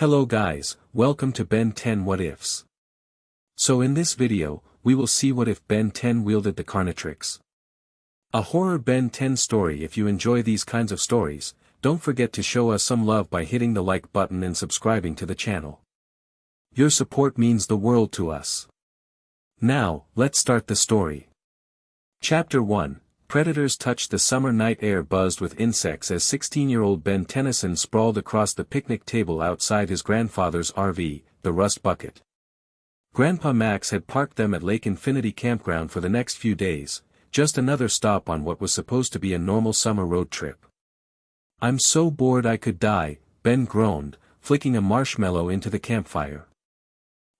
Hello guys, welcome to Ben 10 What Ifs. So in this video, we will see what if Ben 10 wielded the Carnitrix. A horror Ben 10 story. If you enjoy these kinds of stories, don't forget to show us some love by hitting the like button and subscribing to the channel. Your support means the world to us. Now, let's start the story. Chapter 1. Predators touched. The summer night air buzzed with insects as 16-year-old Ben Tennyson sprawled across the picnic table outside his grandfather's RV, the Rust Bucket. Grandpa Max had parked them at Lake Infinity Campground for the next few days, just another stop on what was supposed to be a normal summer road trip. "I'm so bored I could die," Ben groaned, flicking a marshmallow into the campfire.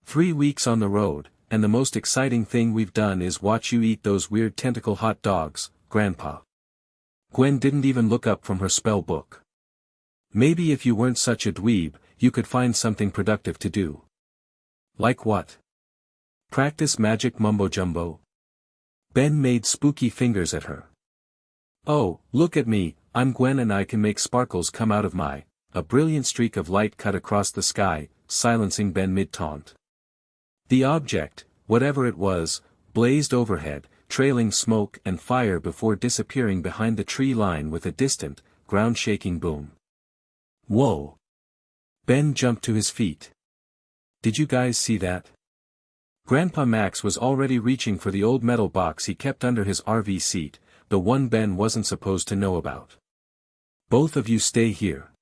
"3 weeks on the road, and the most exciting thing we've done is watch you eat those weird tentacle hot dogs, Grandpa." Gwen didn't even look up from her spell book. "Maybe if you weren't such a dweeb, you could find something productive to do." "Like what?" "Practice magic mumbo-jumbo." Ben made spooky fingers at her. "Oh, look at me, I'm Gwen and I can make sparkles come out of my—" A brilliant streak of light cut across the sky, silencing Ben mid-taunt. The object, whatever it was, blazed overhead, trailing smoke and fire before disappearing behind the tree line with a distant, ground-shaking boom. "Whoa!" Ben jumped to his feet. "Did you guys see that?" Grandpa Max was already reaching for the old metal box he kept under his RV seat, the one Ben wasn't supposed to know about. "Both of you stay here.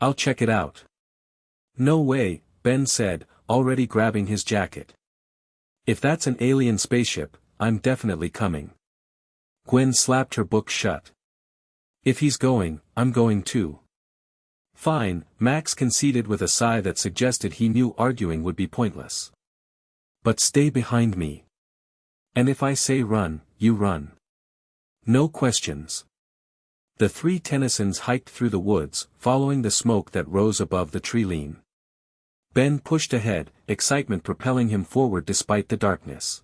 I'll check it out." "No way," Ben said, already grabbing his jacket. "If that's an alien spaceship, I'm definitely coming." Gwen slapped her book shut. "If he's going, I'm going too." "Fine," Max conceded with a sigh that suggested he knew arguing would be pointless. "But stay behind me. And if I say run, you run. No questions." The three Tennysons hiked through the woods, following the smoke that rose above the tree line. Ben pushed ahead, excitement propelling him forward despite the darkness.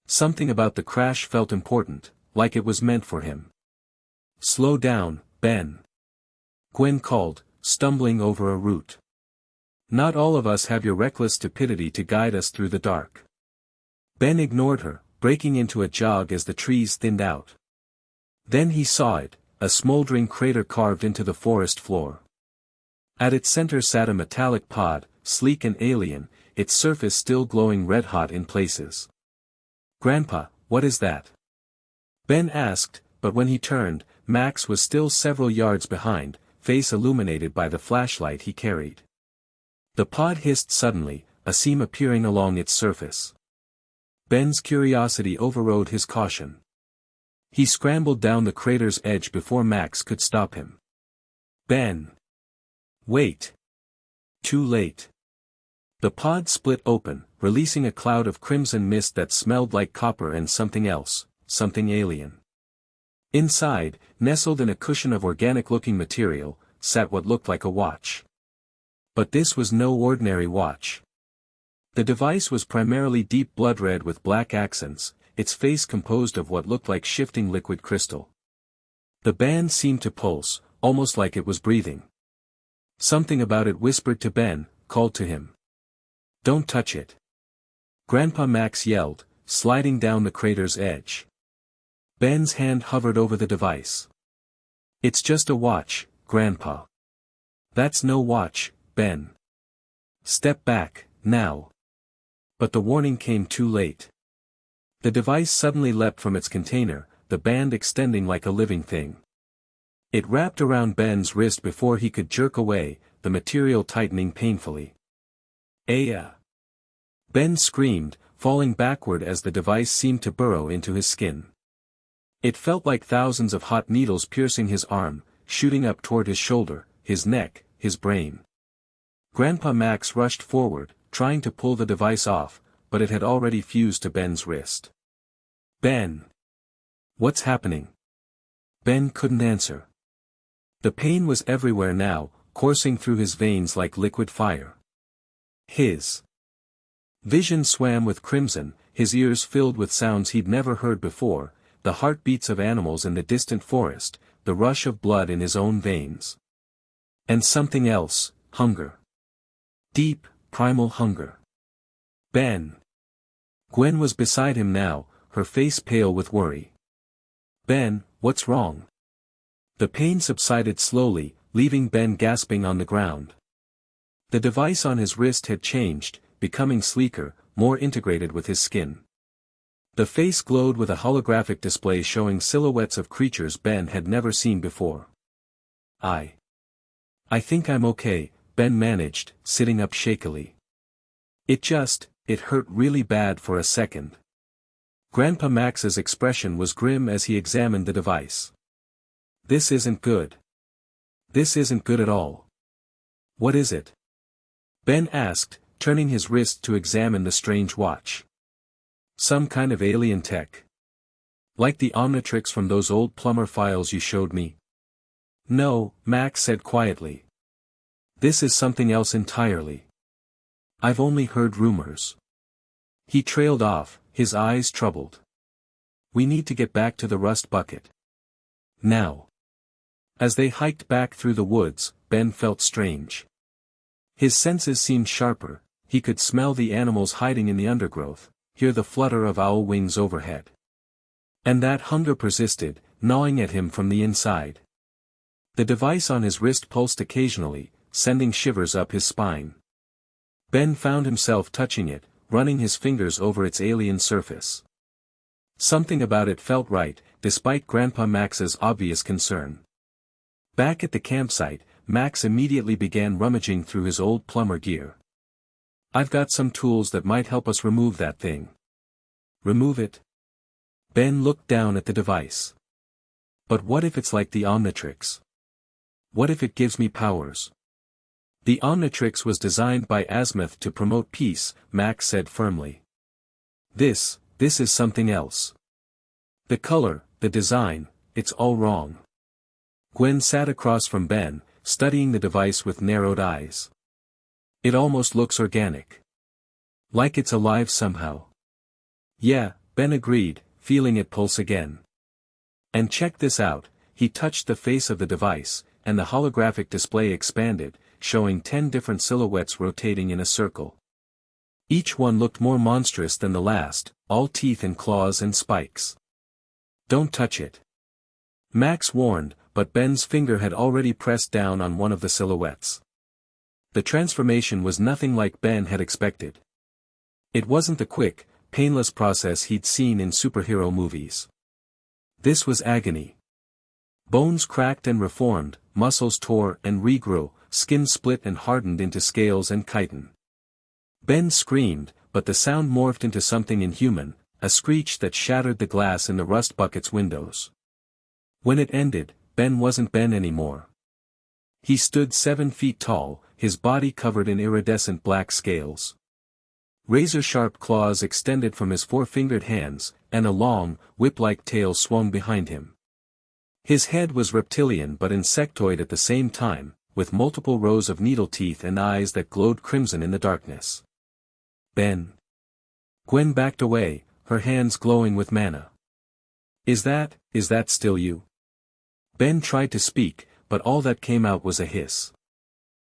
Something about the crash felt important, like it was meant for him. "Slow down, Ben," Gwen called, stumbling over a root. "Not all of us have your reckless stupidity to guide us through the dark." Ben ignored her, breaking into a jog as the trees thinned out. Then he saw it, a smoldering crater carved into the forest floor. At its center sat a metallic pod, sleek and alien, its surface still glowing red-hot in places. "Grandpa, what is that?" Ben asked, but when he turned, Max was still several yards behind, face illuminated by the flashlight he carried. The pod hissed suddenly, a seam appearing along its surface. Ben's curiosity overrode his caution. He scrambled down the crater's edge before Max could stop him. "Ben! Wait!" Too late. The pod split open, releasing a cloud of crimson mist that smelled like copper and something else, something alien. Inside, nestled in a cushion of organic-looking material, sat what looked like a watch. But this was no ordinary watch. The device was primarily deep blood red with black accents, its face composed of what looked like shifting liquid crystal. The band seemed to pulse, almost like it was breathing. Something about it whispered to Ben, called to him. "Don't touch it." Grandpa Max yelled, sliding down the crater's edge. Ben's hand hovered over the device. "It's just a watch, Grandpa." "That's no watch, Ben. Step back, now." But the warning came too late. The device suddenly leapt from its container, the band extending like a living thing. It wrapped around Ben's wrist before he could jerk away, the material tightening painfully. "Aya!" Ben screamed, falling backward as the device seemed to burrow into his skin. It felt like thousands of hot needles piercing his arm, shooting up toward his shoulder, his neck, his brain. Grandpa Max rushed forward, trying to pull the device off, but it had already fused to Ben's wrist. "Ben! What's happening?" Ben couldn't answer. The pain was everywhere now, coursing through his veins like liquid fire. His vision swam with crimson, his ears filled with sounds he'd never heard before, the heartbeats of animals in the distant forest, the rush of blood in his own veins. And something else, hunger. Deep, primal hunger. Ben. Gwen was beside him now, her face pale with worry. Ben, what's wrong? The pain subsided slowly, leaving Ben gasping on the ground. The device on his wrist had changed, becoming sleeker, more integrated with his skin. The face glowed with a holographic display showing silhouettes of creatures Ben had never seen before. I think I'm okay, Ben managed, sitting up shakily. It hurt really bad for a second. Grandpa Max's expression was grim as he examined the device. This isn't good. This isn't good at all. What is it? Ben asked, turning his wrist to examine the strange watch. Some kind of alien tech. Like the Omnitrix from those old plumber files you showed me? No, Max said quietly. This is something else entirely. I've only heard rumors. He trailed off, his eyes troubled. We need to get back to the rust bucket. Now. As they hiked back through the woods, Ben felt strange. His senses seemed sharper, he could smell the animals hiding in the undergrowth, hear the flutter of owl wings overhead. And that hunger persisted, gnawing at him from the inside. The device on his wrist pulsed occasionally, sending shivers up his spine. Ben found himself touching it, running his fingers over its alien surface. Something about it felt right, despite Grandpa Max's obvious concern. Back at the campsite, Max immediately began rummaging through his old plumber gear. I've got some tools that might help us remove that thing. Remove it? Ben looked down at the device. But what if it's like the Omnitrix? What if it gives me powers? The Omnitrix was designed by Azimuth to promote peace, Max said firmly. This is something else. The color, the design, it's all wrong. Gwen sat across from Ben, studying the device with narrowed eyes. It almost looks organic. Like it's alive somehow. Yeah, Ben agreed, feeling it pulse again. And check this out, he touched the face of the device, and the holographic display expanded, showing 10 different silhouettes rotating in a circle. Each one looked more monstrous than the last, all teeth and claws and spikes. Don't touch it. Max warned, but Ben's finger had already pressed down on one of the silhouettes. The transformation was nothing like Ben had expected. It wasn't the quick, painless process he'd seen in superhero movies. This was agony. Bones cracked and reformed, muscles tore and regrew, skin split and hardened into scales and chitin. Ben screamed, but the sound morphed into something inhuman, a screech that shattered the glass in the rust bucket's windows. When it ended, Ben wasn't Ben anymore. He stood 7 feet tall, his body covered in iridescent black scales. Razor-sharp claws extended from his 4-fingered hands, and a long, whip-like tail swung behind him. His head was reptilian but insectoid at the same time, with multiple rows of needle teeth and eyes that glowed crimson in the darkness. Ben. Gwen backed away, her hands glowing with mana. Is that still you? Ben tried to speak, but all that came out was a hiss.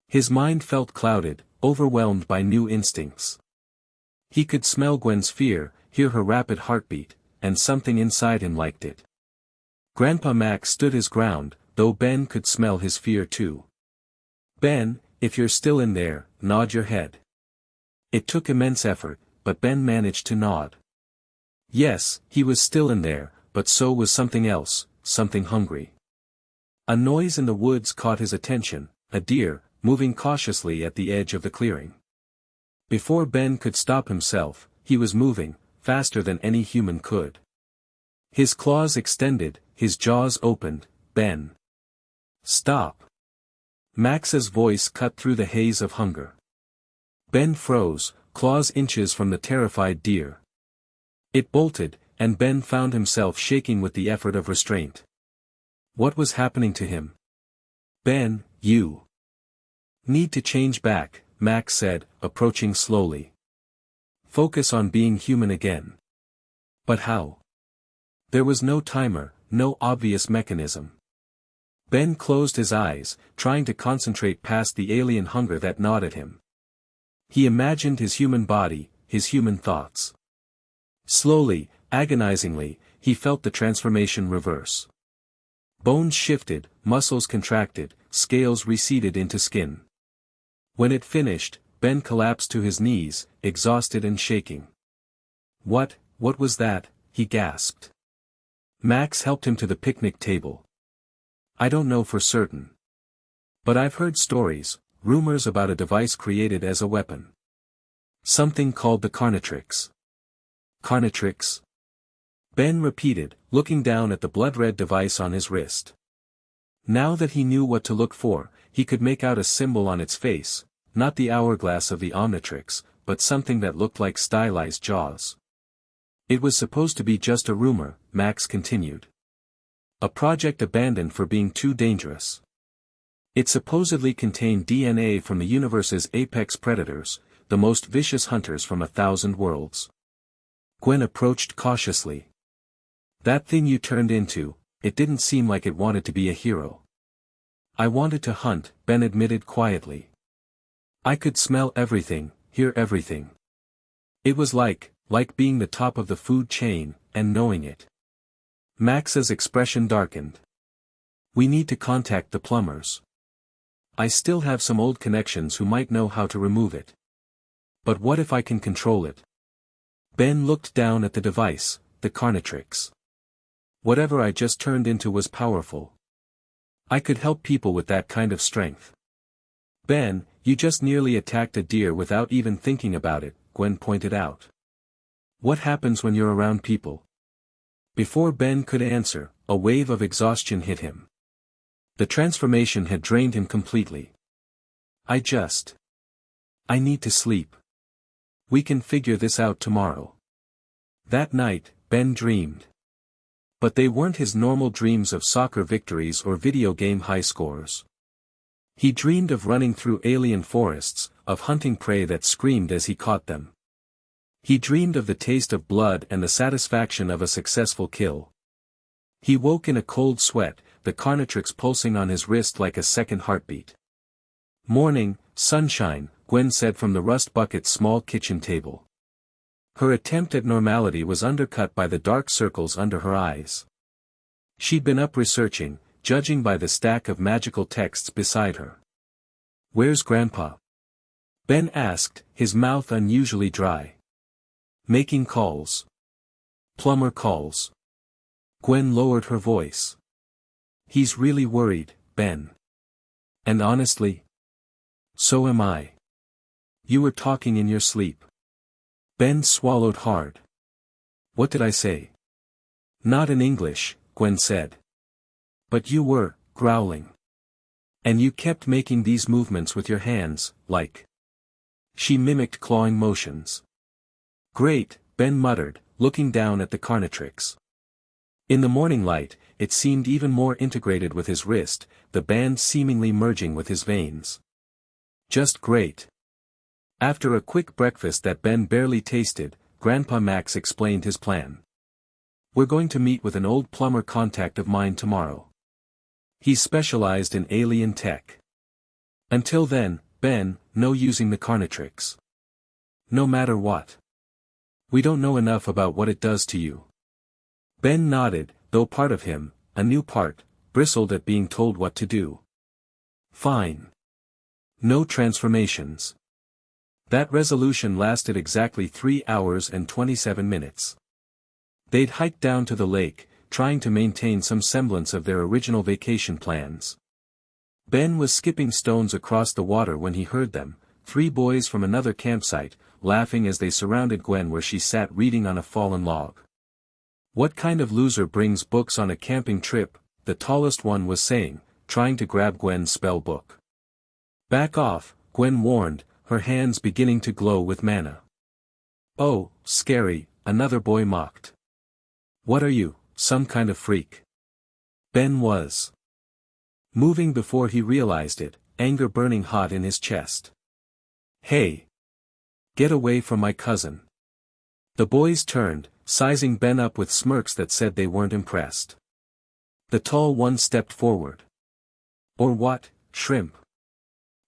His mind felt clouded, overwhelmed by new instincts. He could smell Gwen's fear, hear her rapid heartbeat, and something inside him liked it. Grandpa Max stood his ground, though Ben could smell his fear too. Ben, if you're still in there, nod your head. It took immense effort, but Ben managed to nod. Yes, he was still in there, but so was something else, something hungry. A noise in the woods caught his attention, a deer, moving cautiously at the edge of the clearing. Before Ben could stop himself, he was moving, faster than any human could. His claws extended, his jaws opened. Ben. Stop. Max's voice cut through the haze of hunger. Ben froze, claws inches from the terrified deer. It bolted, and Ben found himself shaking with the effort of restraint. What was happening to him? Ben, you need to change back, Max said, approaching slowly. Focus on being human again. But how? There was no timer, no obvious mechanism. Ben closed his eyes, trying to concentrate past the alien hunger that gnawed at him. He imagined his human body, his human thoughts. Slowly, agonizingly, he felt the transformation reverse. Bones shifted, muscles contracted, scales receded into skin. When it finished, Ben collapsed to his knees, exhausted and shaking. What was that?" he gasped. Max helped him to the picnic table. "I don't know for certain. But I've heard stories, rumors about a device created as a weapon. Something called the Carnitrix." "Carnitrix?" Ben repeated, looking down at the blood-red device on his wrist. Now that he knew what to look for, he could make out a symbol on its face, not the hourglass of the Omnitrix, but something that looked like stylized jaws. "It was supposed to be just a rumor," Max continued. "A project abandoned for being too dangerous. It supposedly contained DNA from the universe's apex predators, the most vicious hunters from 1,000 worlds." Gwen approached cautiously. "That thing you turned into, it didn't seem like it wanted to be a hero." "I wanted to hunt," Ben admitted quietly. "I could smell everything, hear everything. It was like being the top of the food chain, and knowing it." Max's expression darkened. "We need to contact the plumbers. I still have some old connections who might know how to remove it. But what if I can control it?" Ben looked down at the device, the Carnitrix. "Whatever I just turned into was powerful. I could help people with that kind of strength." "Ben, you just nearly attacked a deer without even thinking about it," Gwen pointed out. "What happens when you're around people?" Before Ben could answer, a wave of exhaustion hit him. The transformation had drained him completely. I need to sleep. We can figure this out tomorrow." That night, Ben dreamed. But they weren't his normal dreams of soccer victories or video game high scores. He dreamed of running through alien forests, of hunting prey that screamed as he caught them. He dreamed of the taste of blood and the satisfaction of a successful kill. He woke in a cold sweat, the Carnitrix pulsing on his wrist like a second heartbeat. "Morning, sunshine," Gwen said from the rust bucket's small kitchen table. Her attempt at normality was undercut by the dark circles under her eyes. She'd been up researching, judging by the stack of magical texts beside her. "Where's Grandpa?" Ben asked, his mouth unusually dry. "Making calls. Plumber calls." Gwen lowered her voice. "He's really worried, Ben. And honestly, so am I." "You were talking in your sleep." Ben swallowed hard. "What did I say?" "Not in English," Gwen said. "But you were, growling. And you kept making these movements with your hands, like." She mimicked clawing motions. "Great," Ben muttered, looking down at the Carnitrix. In the morning light, it seemed even more integrated with his wrist, the band seemingly merging with his veins. "Just great." After a quick breakfast that Ben barely tasted, Grandpa Max explained his plan. "We're going to meet with an old plumber contact of mine tomorrow. He's specialized in alien tech. Until then, Ben, no using the Carnitrix. No matter what. We don't know enough about what it does to you." Ben nodded, though part of him, a new part, bristled at being told what to do. "Fine. No transformations." That resolution lasted exactly 3 hours and 27 minutes. They'd hiked down to the lake, trying to maintain some semblance of their original vacation plans. Ben was skipping stones across the water when he heard them, 3 boys from another campsite, laughing as they surrounded Gwen where she sat reading on a fallen log. "What kind of loser brings books on a camping trip?" the tallest one was saying, trying to grab Gwen's spell book. "Back off," Gwen warned, her hands beginning to glow with mana. "Oh, scary," another boy mocked. "What are you, some kind of freak?" Ben was moving before he realized it, anger burning hot in his chest. "Hey! Get away from my cousin." The boys turned, sizing Ben up with smirks that said they weren't impressed. The tall one stepped forward. "Or what, shrimp?"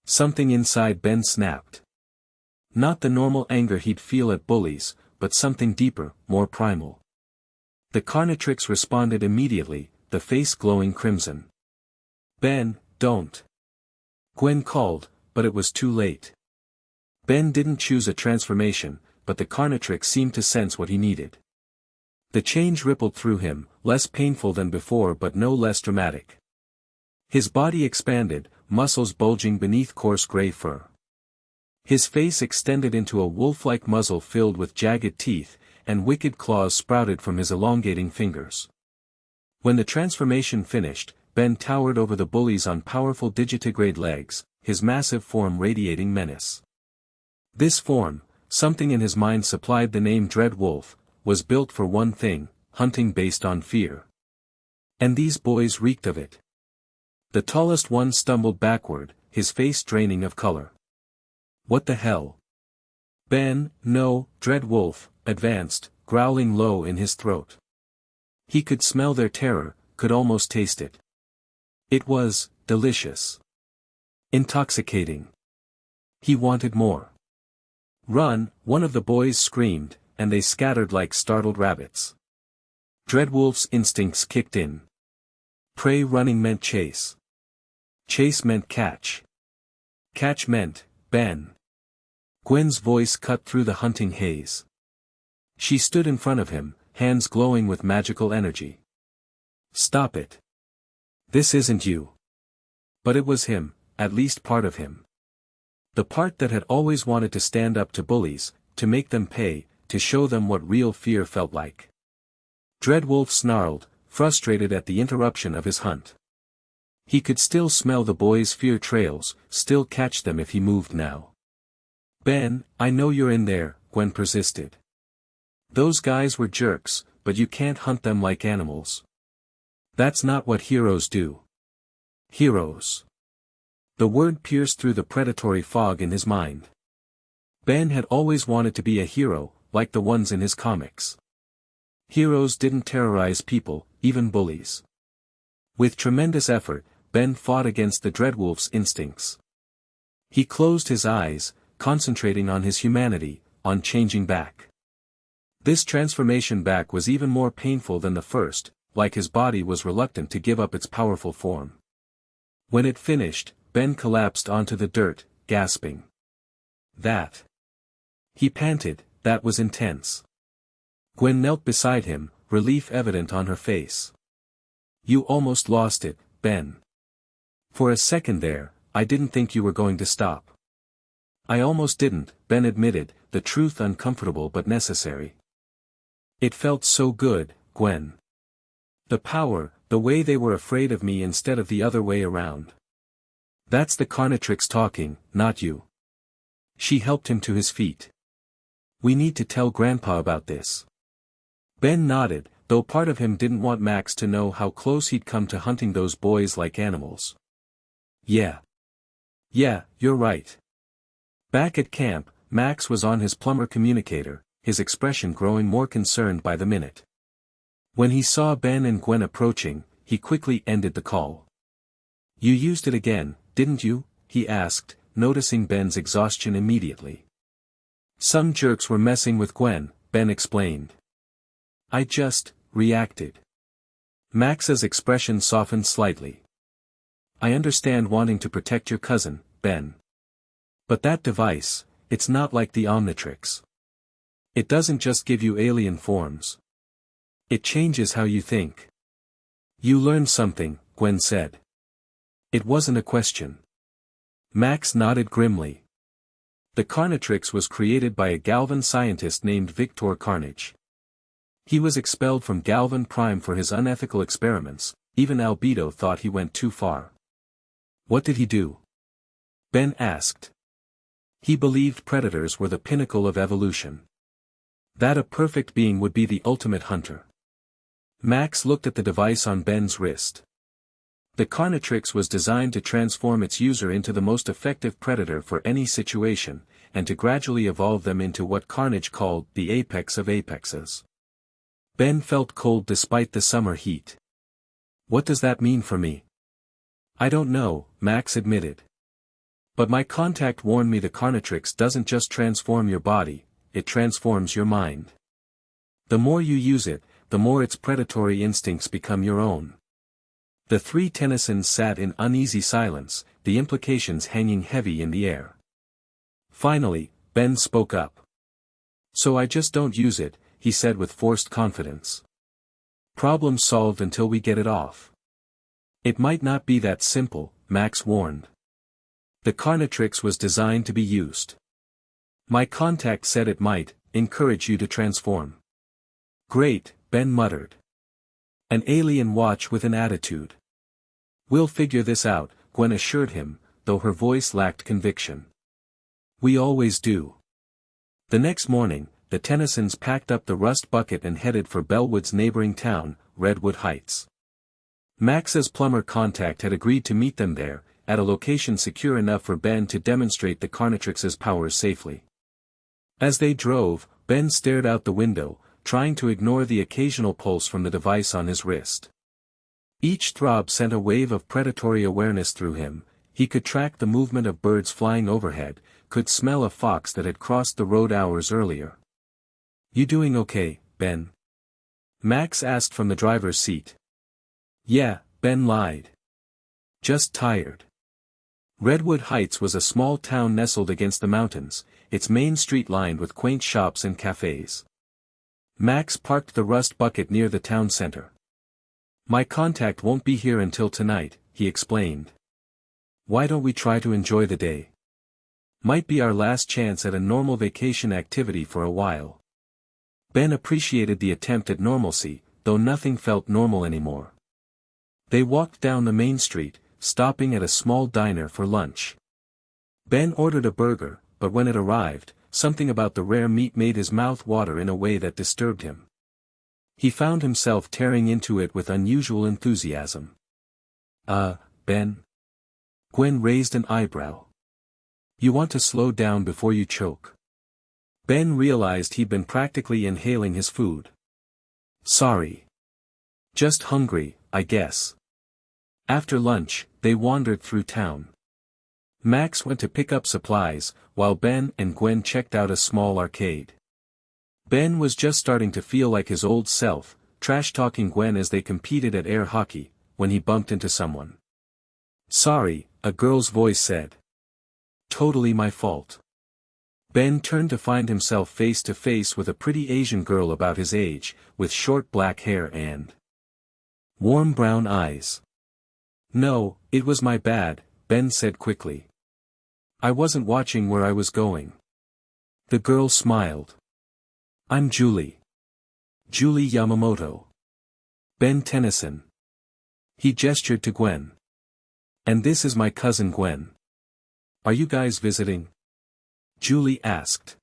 Something inside Ben snapped. Not the normal anger he'd feel at bullies, but something deeper, more primal. The Carnitrix responded immediately, the face glowing crimson. "Ben, don't." Gwen called, but it was too late. Ben didn't choose a transformation, but the Carnitrix seemed to sense what he needed. The change rippled through him, less painful than before but no less dramatic. His body expanded, muscles bulging beneath coarse gray fur. His face extended into a wolf-like muzzle filled with jagged teeth, and wicked claws sprouted from his elongating fingers. When the transformation finished, Ben towered over the bullies on powerful digitigrade legs, his massive form radiating menace. This form, something in his mind supplied the name Dread Wolf, was built for one thing, hunting based on fear. And these boys reeked of it. The tallest one stumbled backward, his face draining of color. "What the hell?" Ben, no, Dread Wolf, advanced, growling low in his throat. He could smell their terror, could almost taste it. It was delicious. Intoxicating. He wanted more. "Run," one of the boys screamed, and they scattered like startled rabbits. Dreadwolf's instincts kicked in. Prey running meant chase. Chase meant catch. Catch meant, Ben. Gwen's voice cut through the hunting haze. She stood in front of him, hands glowing with magical energy. "Stop it. This isn't you." But it was him, at least part of him. The part that had always wanted to stand up to bullies, to make them pay, to show them what real fear felt like. Dreadwolf snarled, frustrated at the interruption of his hunt. He could still smell the boys' fear trails, still catch them if he moved now. "Ben, I know you're in there," Gwen persisted. "Those guys were jerks, but you can't hunt them like animals. That's not what heroes do." Heroes. The word pierced through the predatory fog in his mind. Ben had always wanted to be a hero, like the ones in his comics. Heroes didn't terrorize people, even bullies. With tremendous effort, Ben fought against the Dreadwolf's instincts. He closed his eyes, concentrating on his humanity, on changing back. This transformation back was even more painful than the first, like his body was reluctant to give up its powerful form. When it finished, Ben collapsed onto the dirt, gasping. "That." He panted, "That was intense." Gwen knelt beside him, relief evident on her face. "You almost lost it, Ben. For a second there, I didn't think you were going to stop." "I almost didn't," Ben admitted, the truth uncomfortable but necessary. "It felt so good, Gwen. The power, the way they were afraid of me instead of the other way around." "That's the Carnitrix talking, not you." She helped him to his feet. "We need to tell Grandpa about this." Ben nodded, though part of him didn't want Max to know how close he'd come to hunting those boys like animals. Yeah, you're right." Back at camp, Max was on his plumber communicator, his expression growing more concerned by the minute. When he saw Ben and Gwen approaching, he quickly ended the call. "You used it again, didn't you?" he asked, noticing Ben's exhaustion immediately. "Some jerks were messing with Gwen," Ben explained. "I just reacted." Max's expression softened slightly. "I understand wanting to protect your cousin, Ben. But that device, it's not like the Omnitrix. It doesn't just give you alien forms. It changes how you think." "You learned something," Gwen said. It wasn't a question. Max nodded grimly. The Carnitrix was created by a Galvan scientist named Victor Carnage. He was expelled from Galvan Prime for his unethical experiments. Even Albedo thought he went too far. "What did he do?" Ben asked. "He believed predators were the pinnacle of evolution. That a perfect being would be the ultimate hunter." Max looked at the device on Ben's wrist. The Carnitrix was designed to transform its user into the most effective predator for any situation, and to gradually evolve them into what Carnage called the apex of apexes. Ben felt cold despite the summer heat. "What does that mean for me?" "I don't know," Max admitted. But my contact warned me the Carnitrix doesn't just transform your body, it transforms your mind. The more you use it, the more its predatory instincts become your own. The three Tennysons sat in uneasy silence, the implications hanging heavy in the air. Finally, Ben spoke up. So I just don't use it, he said with forced confidence. Problem solved until we get it off. It might not be that simple, Max warned. The Carnitrix was designed to be used. My contact said it might encourage you to transform. Great, Ben muttered. An alien watch with an attitude. We'll figure this out, Gwen assured him, though her voice lacked conviction. We always do. The next morning, the Tennysons packed up the rust bucket and headed for Bellwood's neighboring town, Redwood Heights. Max's plumber contact had agreed to meet them there, at a location secure enough for Ben to demonstrate the Carnitrix's powers safely. As they drove, Ben stared out the window, trying to ignore the occasional pulse from the device on his wrist. Each throb sent a wave of predatory awareness through him. He could track the movement of birds flying overhead, could smell a fox that had crossed the road hours earlier. You doing okay, Ben? Max asked from the driver's seat. Yeah, Ben lied. Just tired. Redwood Heights was a small town nestled against the mountains, its main street lined with quaint shops and cafes. Max parked the rust bucket near the town center. My contact won't be here until tonight, he explained. Why don't we try to enjoy the day? Might be our last chance at a normal vacation activity for a while. Ben appreciated the attempt at normalcy, though nothing felt normal anymore. They walked down the main street, stopping at a small diner for lunch. Ben ordered a burger, but when it arrived, something about the rare meat made his mouth water in a way that disturbed him. He found himself tearing into it with unusual enthusiasm. Ben? Gwen raised an eyebrow. You want to slow down before you choke. Ben realized he'd been practically inhaling his food. Sorry. Just hungry, I guess. After lunch, they wandered through town. Max went to pick up supplies, while Ben and Gwen checked out a small arcade. Ben was just starting to feel like his old self, trash-talking Gwen as they competed at air hockey, when he bumped into someone. Sorry, a girl's voice said. Totally my fault. Ben turned to find himself face to face with a pretty Asian girl about his age, with short black hair and warm brown eyes. No, it was my bad, Ben said quickly. I wasn't watching where I was going. The girl smiled. I'm Julie. Julie Yamamoto. Ben Tennyson. He gestured to Gwen. And this is my cousin Gwen. Are you guys visiting? Julie asked.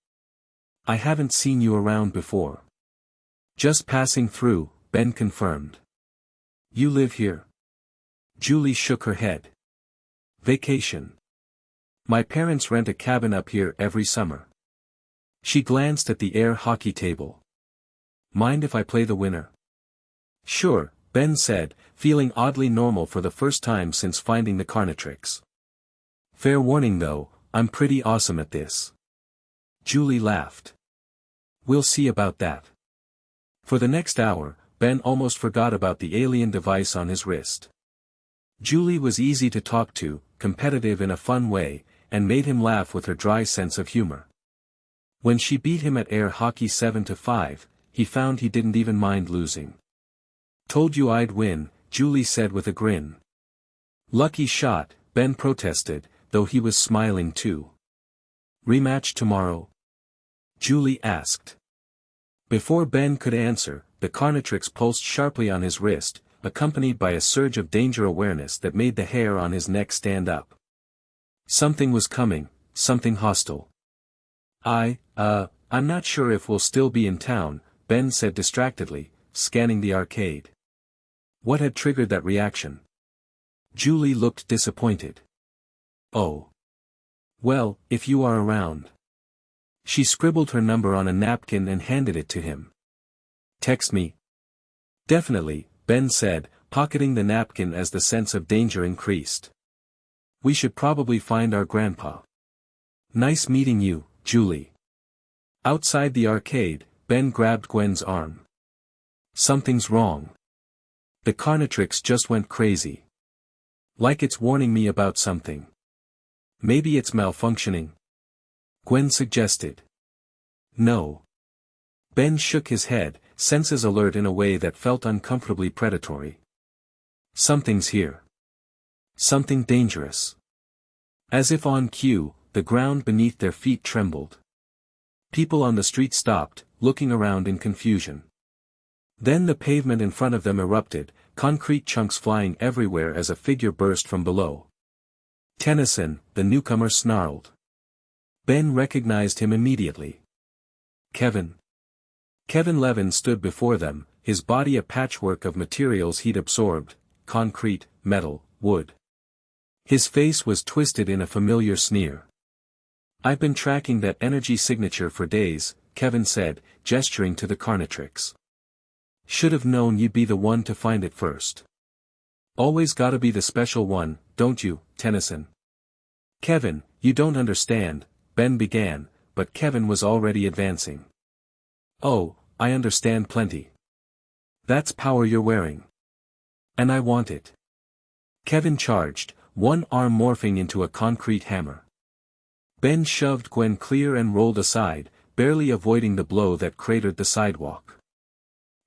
I haven't seen you around before. Just passing through, Ben confirmed. You live here? Julie shook her head. Vacation. My parents rent a cabin up here every summer. She glanced at the air hockey table. Mind if I play the winner? Sure, Ben said, feeling oddly normal for the first time since finding the Carnitrix. Fair warning though, I'm pretty awesome at this. Julie laughed. We'll see about that. For the next hour, Ben almost forgot about the alien device on his wrist. Julie was easy to talk to, competitive in a fun way, and made him laugh with her dry sense of humor. When she beat him at air hockey 7-5, he found he didn't even mind losing. Told you I'd win, Julie said with a grin. Lucky shot, Ben protested, though he was smiling too. Rematch tomorrow? Julie asked. Before Ben could answer, the Carnitrix pulsed sharply on his wrist, accompanied by a surge of danger awareness that made the hair on his neck stand up. Something was coming, something hostile. I'm not sure if we'll still be in town, Ben said distractedly, scanning the arcade. What had triggered that reaction? Julie looked disappointed. Oh. Well, if you are around. She scribbled her number on a napkin and handed it to him. Text me. Definitely, Ben said, pocketing the napkin as the sense of danger increased. we should probably find our grandpa. Nice meeting you, Julie. Outside the arcade, Ben grabbed Gwen's arm. Something's wrong. The Carnitrix just went crazy. Like it's warning me about something. Maybe it's malfunctioning. Gwen suggested. No. Ben shook his head, senses alert in a way that felt uncomfortably predatory. Something's here. Something dangerous. As if on cue, the ground beneath their feet trembled. People on the street stopped, looking around in confusion. Then the pavement in front of them erupted, concrete chunks flying everywhere as a figure burst from below. Tennyson, the newcomer, snarled. Ben recognized him immediately. Kevin. Kevin Levin stood before them, his body a patchwork of materials he'd absorbed, concrete, metal, wood. His face was twisted in a familiar sneer. I've been tracking that energy signature for days, Kevin said, gesturing to the Carnitrix. Should have known you'd be the one to find it first. Always gotta be the special one, don't you, Tennyson? Kevin, you don't understand, Ben began, but Kevin was already advancing. Oh, I understand plenty. That's power you're wearing. And I want it. Kevin charged, one arm morphing into a concrete hammer. Ben shoved Gwen clear and rolled aside, barely avoiding the blow that cratered the sidewalk.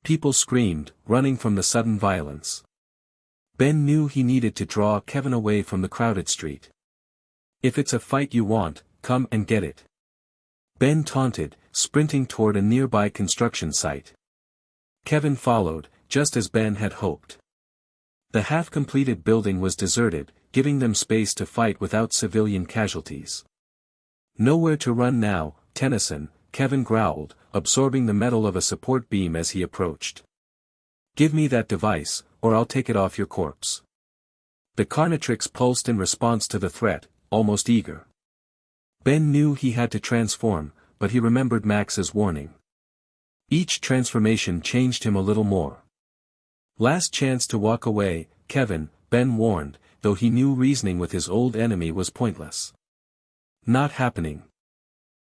People screamed, running from the sudden violence. Ben knew he needed to draw Kevin away from the crowded street. If it's a fight you want, come and get it. Ben taunted, sprinting toward a nearby construction site. Kevin followed, just as Ben had hoped. The half-completed building was deserted, giving them space to fight without civilian casualties. Nowhere to run now, Tennyson, Kevin growled, absorbing the metal of a support beam as he approached. Give me that device, or I'll take it off your corpse. The Carnitrix pulsed in response to the threat, almost eager. Ben knew he had to transform, but he remembered Max's warning. Each transformation changed him a little more. Last chance to walk away, Kevin, Ben warned, though he knew reasoning with his old enemy was pointless. Not happening.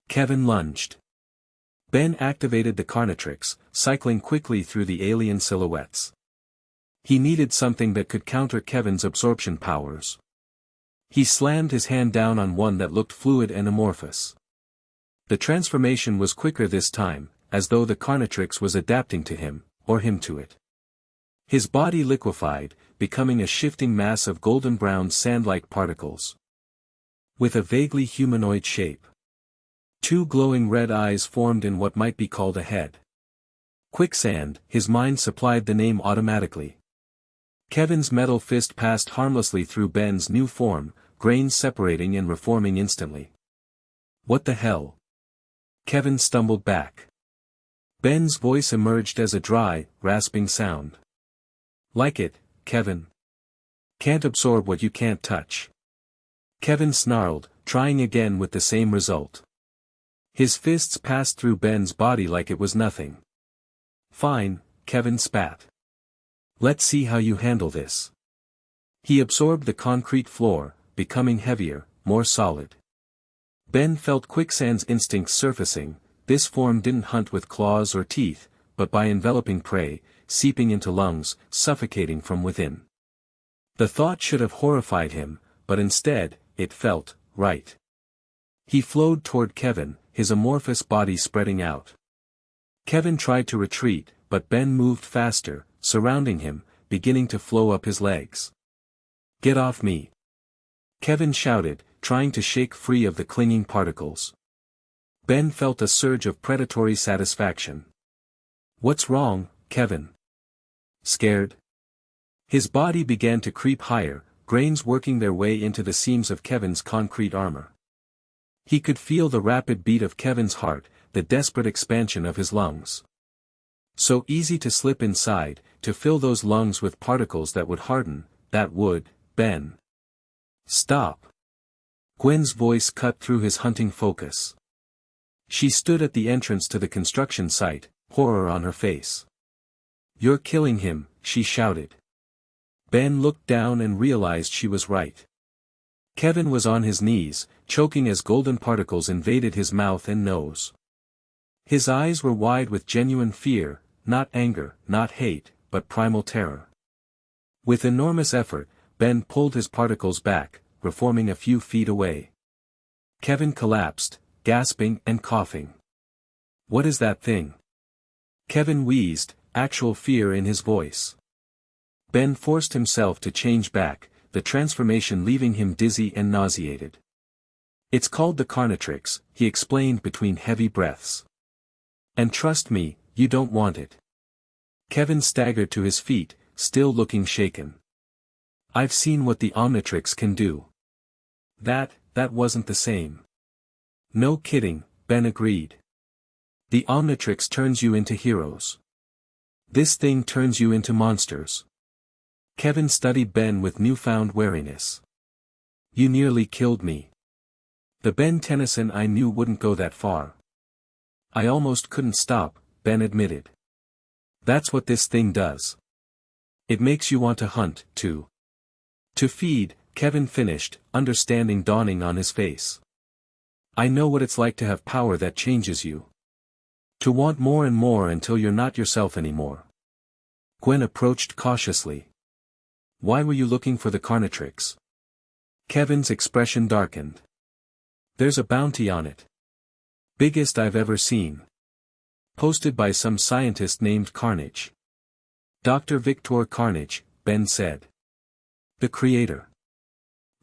Kevin lunged. Ben activated the Carnitrix, cycling quickly through the alien silhouettes. He needed something that could counter Kevin's absorption powers. He slammed his hand down on one that looked fluid and amorphous. The transformation was quicker this time, as though the Carnitrix was adapting to him, or him to it. His body liquefied, becoming a shifting mass of golden-brown sand-like particles. With a vaguely humanoid shape. Two glowing red eyes formed in what might be called a head. Quicksand, his mind supplied the name automatically. Kevin's metal fist passed harmlessly through Ben's new form, grains separating and reforming instantly. What the hell? Kevin stumbled back. Ben's voice emerged as a dry, rasping sound. Like it, Kevin. Can't absorb what you can't touch. Kevin snarled, trying again with the same result. His fists passed through Ben's body like it was nothing. Fine, Kevin spat. Let's see how you handle this. He absorbed the concrete floor, becoming heavier, more solid. Ben felt Quicksand's instincts surfacing. This form didn't hunt with claws or teeth, but by enveloping prey, seeping into lungs, suffocating from within. The thought should have horrified him, but instead, it felt right. He flowed toward Kevin, his amorphous body spreading out. Kevin tried to retreat, but Ben moved faster, surrounding him, beginning to flow up his legs. Get off me! Kevin shouted, trying to shake free of the clinging particles. Ben felt a surge of predatory satisfaction. What's wrong, Kevin? Scared? His body began to creep higher, grains working their way into the seams of Kevin's concrete armor. He could feel the rapid beat of Kevin's heart, the desperate expansion of his lungs. So easy to slip inside, to fill those lungs with particles that would harden, that would, Ben. Stop. Gwen's voice cut through his hunting focus. She stood at the entrance to the construction site, horror on her face. You're killing him, she shouted. Ben looked down and realized she was right. Kevin was on his knees, choking as golden particles invaded his mouth and nose. His eyes were wide with genuine fear, not anger, not hate, but primal terror. With enormous effort, Ben pulled his particles back, reforming a few feet away. Kevin collapsed, gasping and coughing. "What is that thing?" Kevin wheezed, actual fear in his voice. Ben forced himself to change back, the transformation leaving him dizzy and nauseated. "It's called the Carnitrix," he explained between heavy breaths. "And trust me, you don't want it." Kevin staggered to his feet, still looking shaken. "I've seen what the Omnitrix can do." That wasn't the same." "No kidding," Ben agreed. "The Omnitrix turns you into heroes. This thing turns you into monsters." Kevin studied Ben with newfound wariness. "You nearly killed me. The Ben Tennyson I knew wouldn't go that far." "I almost couldn't stop," Ben admitted. "That's what this thing does. It makes you want to hunt, too." "To feed," Kevin finished, understanding dawning on his face. "I know what it's like to have power that changes you. To want more and more until you're not yourself anymore." Gwen approached cautiously. "Why were you looking for the Carnitrix?" Kevin's expression darkened. "There's a bounty on it. Biggest I've ever seen. Posted by some scientist named Carnage." "Dr. Victor Carnage," Ben said. "The creator."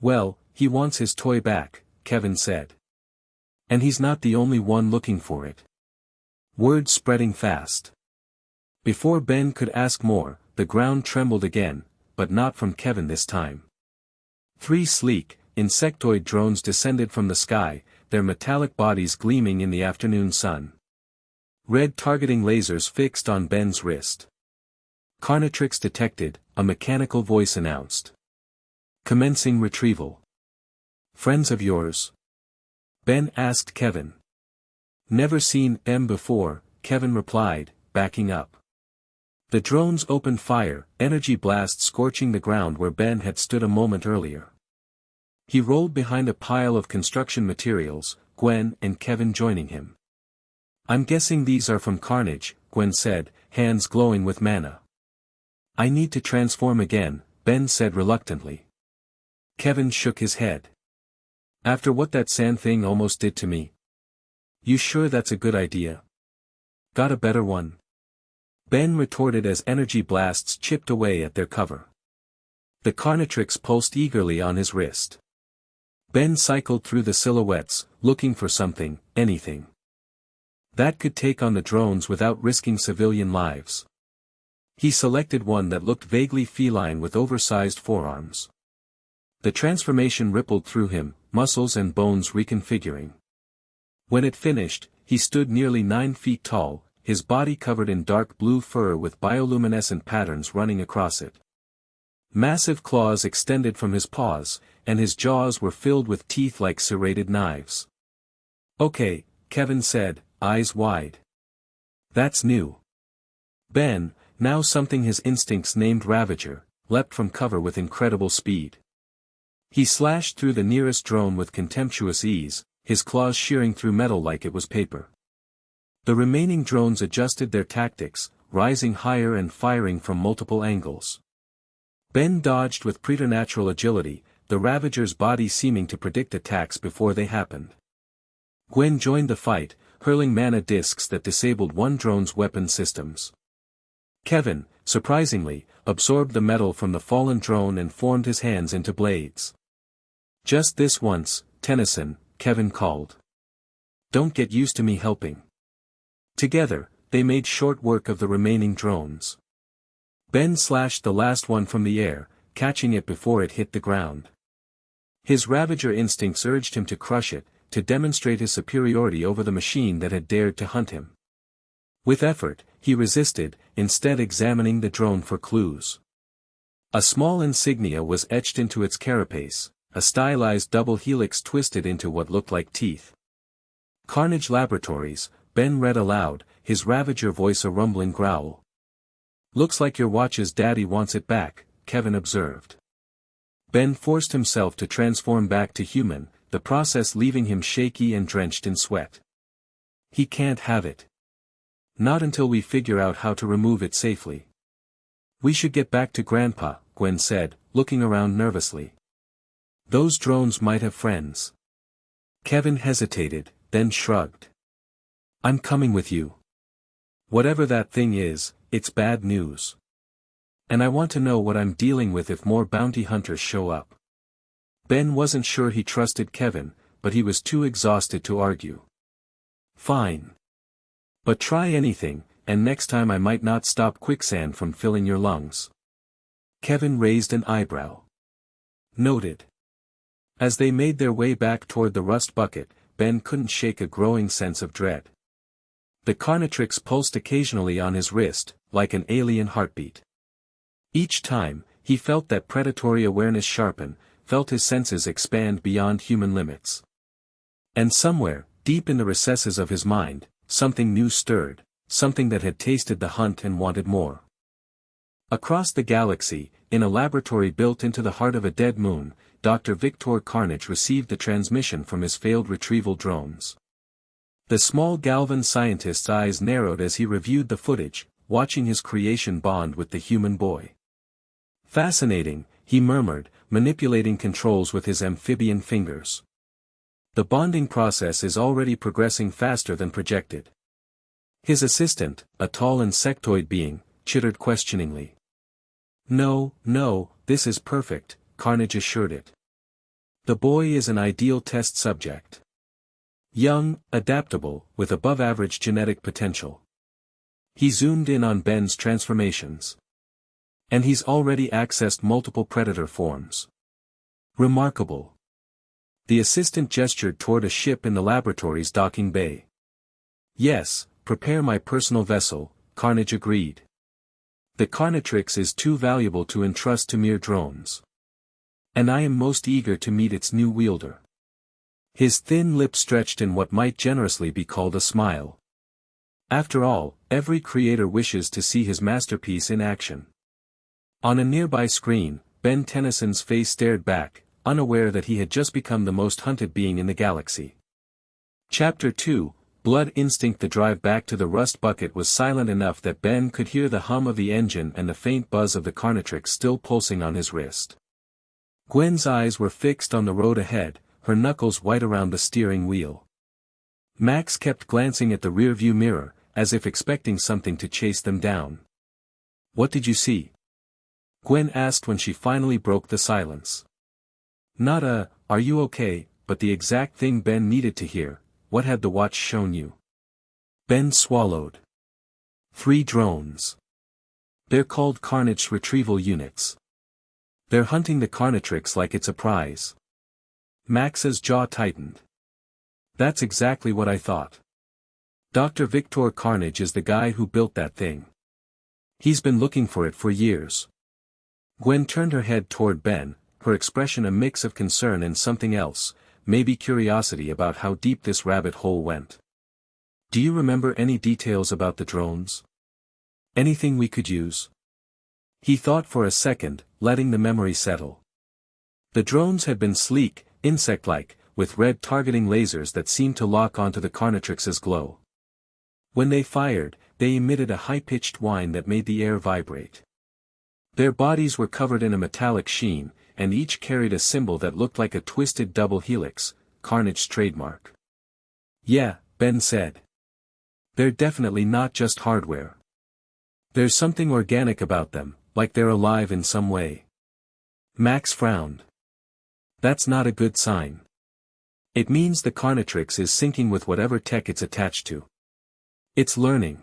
"Well, he wants his toy back," Kevin said. "And he's not the only one looking for it." Word spreading fast. Before Ben could ask more, the ground trembled again, but not from Kevin this time. 3 sleek, insectoid drones descended from the sky, their metallic bodies gleaming in the afternoon sun. Red targeting lasers fixed on Ben's wrist. "Carnitrix detected," a mechanical voice announced. "Commencing retrieval." "Friends of yours?" Ben asked Kevin. "Never seen them before," Kevin replied, backing up. The drones opened fire, energy blasts scorching the ground where Ben had stood a moment earlier. He rolled behind a pile of construction materials, Gwen and Kevin joining him. "I'm guessing these are from Carnage," Gwen said, hands glowing with mana. "I need to transform again," Ben said reluctantly. Kevin shook his head. "After what that sand thing almost did to me. You sure that's a good idea? Got a better one?" Ben retorted as energy blasts chipped away at their cover. The Carnitrix pulsed eagerly on his wrist. Ben cycled through the silhouettes, looking for something, anything, that could take on the drones without risking civilian lives. He selected one that looked vaguely feline with oversized forearms. The transformation rippled through him, muscles and bones reconfiguring. When it finished, he stood nearly 9 feet tall, his body covered in dark blue fur with bioluminescent patterns running across it. Massive claws extended from his paws, and his jaws were filled with teeth like serrated knives. "Okay," Kevin said, eyes wide. "That's new." Ben, now something his instincts named Ravager, leapt from cover with incredible speed. He slashed through the nearest drone with contemptuous ease, his claws shearing through metal like it was paper. The remaining drones adjusted their tactics, rising higher and firing from multiple angles. Ben dodged with preternatural agility, the Ravager's body seeming to predict attacks before they happened. Gwen joined the fight, hurling mana discs that disabled one drone's weapon systems. Kevin, surprisingly, absorbed the metal from the fallen drone and formed his hands into blades. "Just this once, Tennyson," Kevin called. "Don't get used to me helping." Together, they made short work of the remaining drones. Ben slashed the last one from the air, catching it before it hit the ground. His Ravager instincts urged him to crush it, to demonstrate his superiority over the machine that had dared to hunt him. With effort, he resisted, instead examining the drone for clues. A small insignia was etched into its carapace, a stylized double helix twisted into what looked like teeth. "Carnage Laboratories," Ben read aloud, his Ravager voice a rumbling growl. "Looks like your watch's daddy wants it back," Kevin observed. Ben forced himself to transform back to human, the process leaving him shaky and drenched in sweat. He can't have it. Not until we figure out how to remove it safely. We should get back to Grandpa, Gwen said, looking around nervously. Those drones might have friends. Kevin hesitated, then shrugged. I'm coming with you. Whatever that thing is, it's bad news. And I want to know what I'm dealing with if more bounty hunters show up. Ben wasn't sure he trusted Kevin, but he was too exhausted to argue. Fine. But try anything, and next time I might not stop quicksand from filling your lungs. Kevin raised an eyebrow. Noted. As they made their way back toward the rust bucket, Ben couldn't shake a growing sense of dread. The Carnitrix pulsed occasionally on his wrist, like an alien heartbeat. Each time, he felt that predatory awareness sharpen, felt his senses expand beyond human limits. And somewhere, deep in the recesses of his mind, something new stirred, something that had tasted the hunt and wanted more. Across the galaxy, in a laboratory built into the heart of a dead moon, Dr. Victor Carnage received the transmission from his failed retrieval drones. The small Galvan scientist's eyes narrowed as he reviewed the footage, watching his creation bond with the human boy. Fascinating, he murmured, manipulating controls with his amphibian fingers. The bonding process is already progressing faster than projected. His assistant, a tall insectoid being, chittered questioningly. No, this is perfect, Carnage assured it. The boy is an ideal test subject. Young, adaptable, with above-average genetic potential. He zoomed in on Ben's transformations. And he's already accessed multiple predator forms. Remarkable. The assistant gestured toward a ship in the laboratory's docking bay. Yes, prepare my personal vessel, Carnage agreed. The Carnitrix is too valuable to entrust to mere drones. And I am most eager to meet its new wielder. His thin lips stretched in what might generously be called a smile. After all, every creator wishes to see his masterpiece in action. On a nearby screen, Ben Tennyson's face stared back, unaware that he had just become the most hunted being in the galaxy. Chapter 2, Blood Instinct. The drive back to the rust bucket was silent enough that Ben could hear the hum of the engine and the faint buzz of the Carnitrix still pulsing on his wrist. Gwen's eyes were fixed on the road ahead, her knuckles white around the steering wheel. Max kept glancing at the rearview mirror, as if expecting something to chase them down. What did you see? Gwen asked when she finally broke the silence. Not are you okay, but the exact thing Ben needed to hear. What had the watch shown you? Ben swallowed. 3 drones. They're called Carnage retrieval units. They're hunting the Carnitrix like it's a prize. Max's jaw tightened. That's exactly what I thought. Dr. Victor Carnage is the guy who built that thing. He's been looking for it for years. Gwen turned her head toward Ben, her expression a mix of concern and something else, maybe curiosity about how deep this rabbit hole went. Do you remember any details about the drones? Anything we could use? He thought for a second, letting the memory settle. The drones had been sleek, insect-like, with red targeting lasers that seemed to lock onto the Carnitrix's glow. When they fired, they emitted a high-pitched whine that made the air vibrate. Their bodies were covered in a metallic sheen, and each carried a symbol that looked like a twisted double helix, Carnage's trademark. Yeah, Ben said. They're definitely not just hardware. There's something organic about them, like they're alive in some way. Max frowned. That's not a good sign. It means the Carnitrix is syncing with whatever tech it's attached to. It's learning.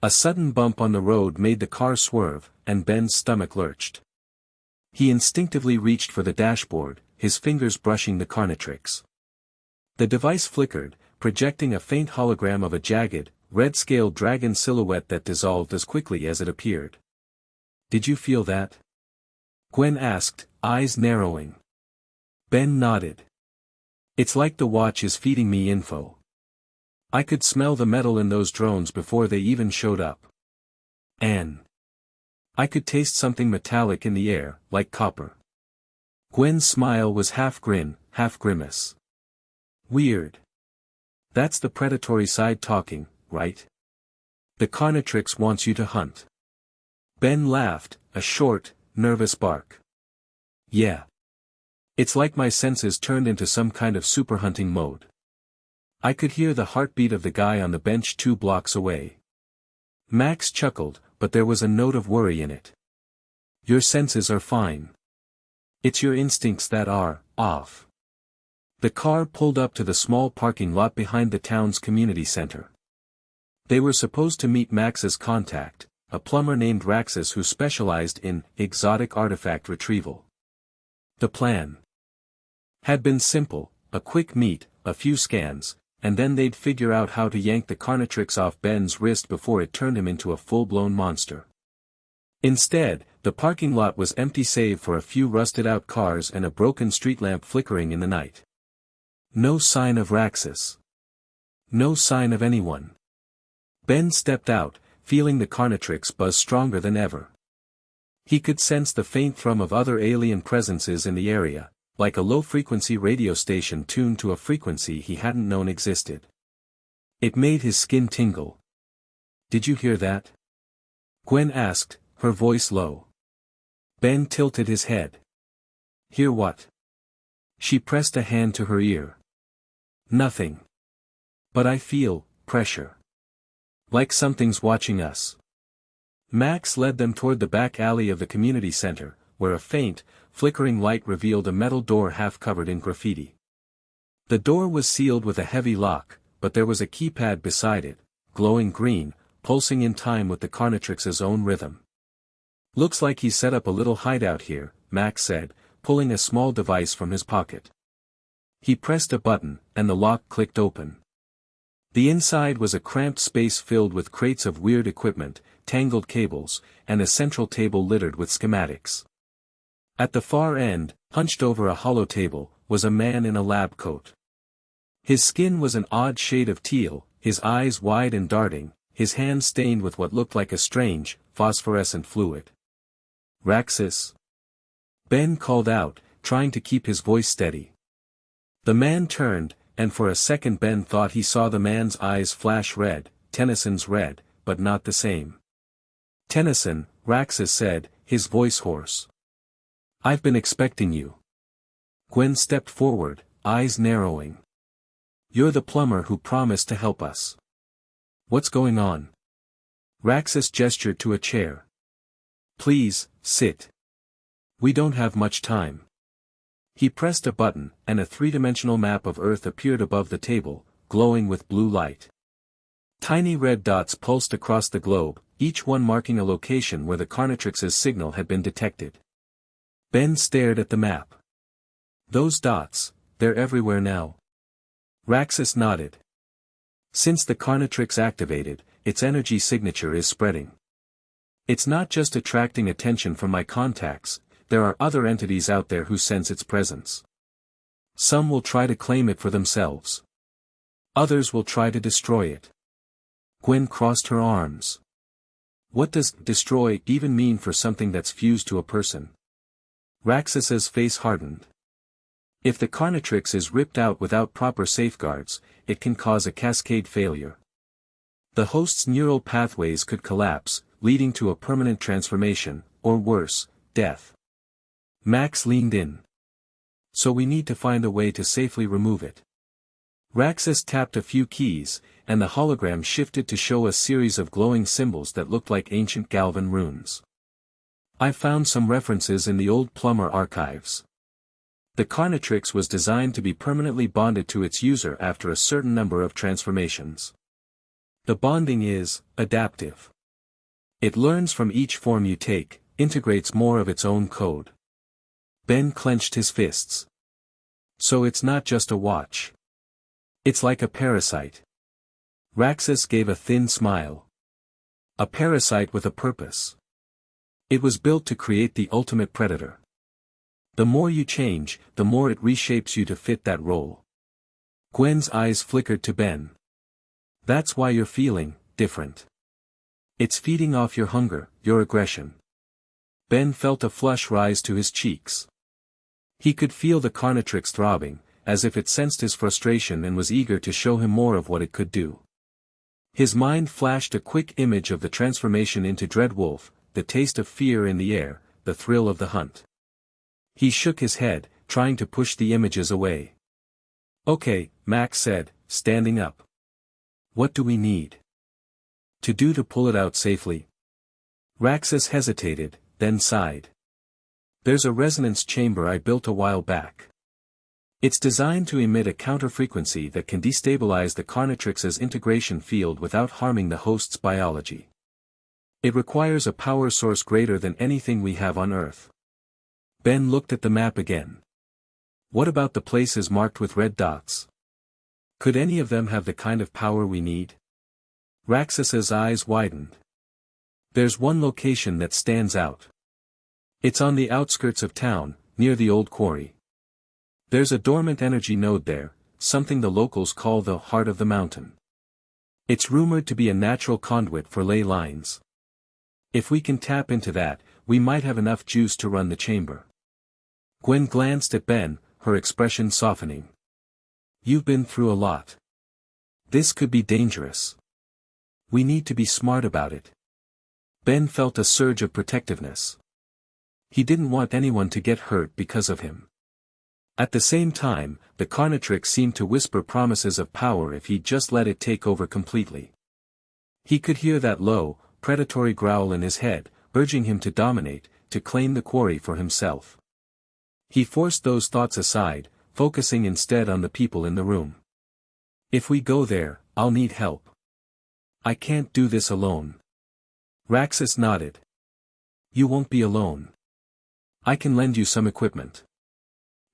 A sudden bump on the road made the car swerve, and Ben's stomach lurched. He instinctively reached for the dashboard, his fingers brushing the Carnitrix. The device flickered, projecting a faint hologram of a jagged, red-scaled dragon silhouette that dissolved as quickly as it appeared. Did you feel that? Gwen asked, eyes narrowing. Ben nodded. It's like the watch is feeding me info. I could smell the metal in those drones before they even showed up. And I could taste something metallic in the air, like copper. Gwen's smile was half grin, half grimace. Weird. That's the predatory side talking, right? The Carnitrix wants you to hunt. Ben laughed, a short, nervous bark. Yeah. It's like my senses turned into some kind of super hunting mode. I could hear the heartbeat of the guy on the bench 2 blocks away. Max chuckled, but there was a note of worry in it. Your senses are fine. It's your instincts that are off. The car pulled up to the small parking lot behind the town's community center. They were supposed to meet Max's contact, a plumber named Raxus who specialized in exotic artifact retrieval. The plan had been simple: a quick meet, a few scans, and then they'd figure out how to yank the Carnitrix off Ben's wrist before it turned him into a full-blown monster. Instead, the parking lot was empty save for a few rusted-out cars and a broken street lamp flickering in the night. No sign of Raxus. No sign of anyone. Ben stepped out, feeling the Carnitrix buzz stronger than ever. He could sense the faint thrum of other alien presences in the area, like a low-frequency radio station tuned to a frequency he hadn't known existed. It made his skin tingle. Did you hear that? Gwen asked, her voice low. Ben tilted his head. Hear what? She pressed a hand to her ear. Nothing. But I feel pressure. Like something's watching us. Max led them toward the back alley of the community center, where a faint, flickering light revealed a metal door half covered in graffiti. The door was sealed with a heavy lock, but there was a keypad beside it, glowing green, pulsing in time with the Carnitrix's own rhythm. Looks like he set up a little hideout here, Max said, pulling a small device from his pocket. He pressed a button, and the lock clicked open. The inside was a cramped space filled with crates of weird equipment, tangled cables, and a central table littered with schematics. At the far end, hunched over a hollow table, was a man in a lab coat. His skin was an odd shade of teal, his eyes wide and darting, his hands stained with what looked like a strange, phosphorescent fluid. Raxus? Ben called out, trying to keep his voice steady. The man turned, and for a second Ben thought he saw the man's eyes flash red, Tennyson's red, but not the same. Tennyson, Raxus said, his voice hoarse. I've been expecting you. Gwen stepped forward, eyes narrowing. You're the plumber who promised to help us. What's going on? Raxus gestured to a chair. Please, sit. We don't have much time. He pressed a button, and a three-dimensional map of Earth appeared above the table, glowing with blue light. Tiny red dots pulsed across the globe, each one marking a location where the Carnitrix's signal had been detected. Ben stared at the map. Those dots, they're everywhere now. Raxus nodded. Since the Carnitrix activated, its energy signature is spreading. It's not just attracting attention from my contacts, there are other entities out there who sense its presence. Some will try to claim it for themselves. Others will try to destroy it. Gwen crossed her arms. What does destroy even mean for something that's fused to a person? Raxus's face hardened. If the Carnitrix is ripped out without proper safeguards, it can cause a cascade failure. The host's neural pathways could collapse, leading to a permanent transformation, or worse, death. Max leaned in. So we need to find a way to safely remove it. Raxus tapped a few keys, and the hologram shifted to show a series of glowing symbols that looked like ancient Galvan runes. I found some references in the old plumber archives. The Carnitrix was designed to be permanently bonded to its user after a certain number of transformations. The bonding is adaptive. It learns from each form you take, integrates more of its own code. Ben clenched his fists. So it's not just a watch. It's like a parasite. Raxus gave a thin smile. A parasite with a purpose. It was built to create the ultimate predator. The more you change, the more it reshapes you to fit that role. Gwen's eyes flickered to Ben. That's why you're feeling different. It's feeding off your hunger, your aggression. Ben felt a flush rise to his cheeks. He could feel the Carnitrix throbbing, as if it sensed his frustration and was eager to show him more of what it could do. His mind flashed a quick image of the transformation into Dreadwolf, the taste of fear in the air, the thrill of the hunt. He shook his head, trying to push the images away. "Okay," Max said, standing up. "What do we need to pull it out safely?" Raxus hesitated, then sighed. "There's a resonance chamber I built a while back. It's designed to emit a counter-frequency that can destabilize the Carnitrix's integration field without harming the host's biology. It requires a power source greater than anything we have on Earth." Ben looked at the map again. "What about the places marked with red dots? Could any of them have the kind of power we need?" Raxus's eyes widened. "There's one location that stands out. It's on the outskirts of town, near the old quarry. There's a dormant energy node there, something the locals call the heart of the mountain. It's rumored to be a natural conduit for ley lines. If we can tap into that, we might have enough juice to run the chamber." Gwen glanced at Ben, her expression softening. "You've been through a lot. This could be dangerous. We need to be smart about it." Ben felt a surge of protectiveness. He didn't want anyone to get hurt because of him. At the same time, the Carnitrix seemed to whisper promises of power if he'd just let it take over completely. He could hear that low, predatory growl in his head, urging him to dominate, to claim the quarry for himself. He forced those thoughts aside, focusing instead on the people in the room. "If we go there, I'll need help. I can't do this alone." Raxus nodded. "You won't be alone. I can lend you some equipment.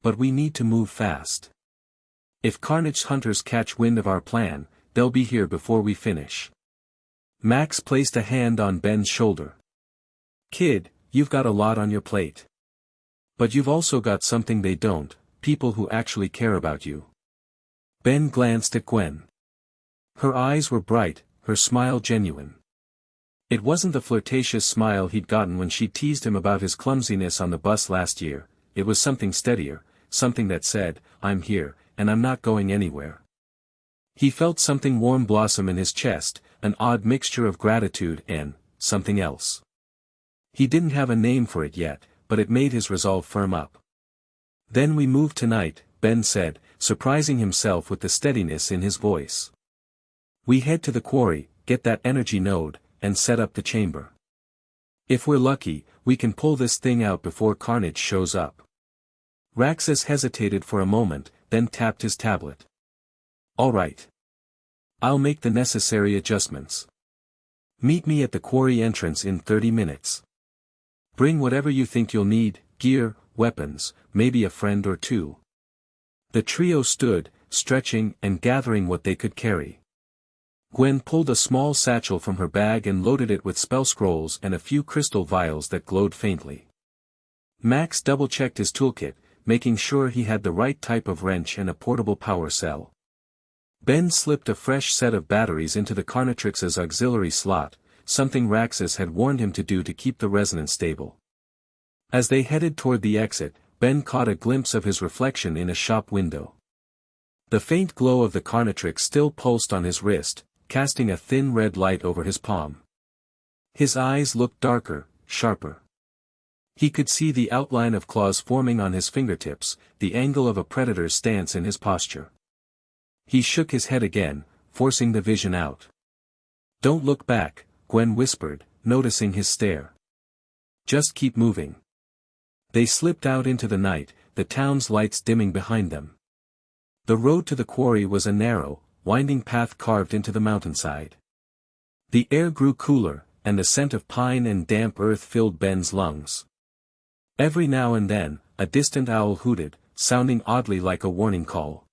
But we need to move fast. If Carnage hunters catch wind of our plan, they'll be here before we finish." Max placed a hand on Ben's shoulder. "Kid, you've got a lot on your plate. But you've also got something they don't, people who actually care about you." Ben glanced at Gwen. Her eyes were bright, her smile genuine. It wasn't the flirtatious smile he'd gotten when she teased him about his clumsiness on the bus last year. It was something steadier, something that said, "I'm here, and I'm not going anywhere." He felt something warm blossom in his chest, an odd mixture of gratitude and something else. He didn't have a name for it yet, but it made his resolve firm up. "Then we move tonight," Ben said, surprising himself with the steadiness in his voice. "We head to the quarry, get that energy node, and set up the chamber. If we're lucky, we can pull this thing out before Carnage shows up." Raxus hesitated for a moment, then tapped his tablet. "All right. I'll make the necessary adjustments. Meet me at the quarry entrance in 30 minutes. Bring whatever you think you'll need, gear, weapons, maybe a friend or two." The trio stood, stretching and gathering what they could carry. Gwen pulled a small satchel from her bag and loaded it with spell scrolls and a few crystal vials that glowed faintly. Max double-checked his toolkit, making sure he had the right type of wrench and a portable power cell. Ben slipped a fresh set of batteries into the Carnitrix's auxiliary slot, something Raxus had warned him to do to keep the resonance stable. As they headed toward the exit, Ben caught a glimpse of his reflection in a shop window. The faint glow of the Carnitrix still pulsed on his wrist, casting a thin red light over his palm. His eyes looked darker, sharper. He could see the outline of claws forming on his fingertips, the angle of a predator's stance in his posture. He shook his head again, forcing the vision out. "Don't look back," Gwen whispered, noticing his stare. "Just keep moving." They slipped out into the night, the town's lights dimming behind them. The road to the quarry was a narrow, winding path carved into the mountainside. The air grew cooler, and the scent of pine and damp earth filled Ben's lungs. Every now and then, a distant owl hooted, sounding oddly like a warning call.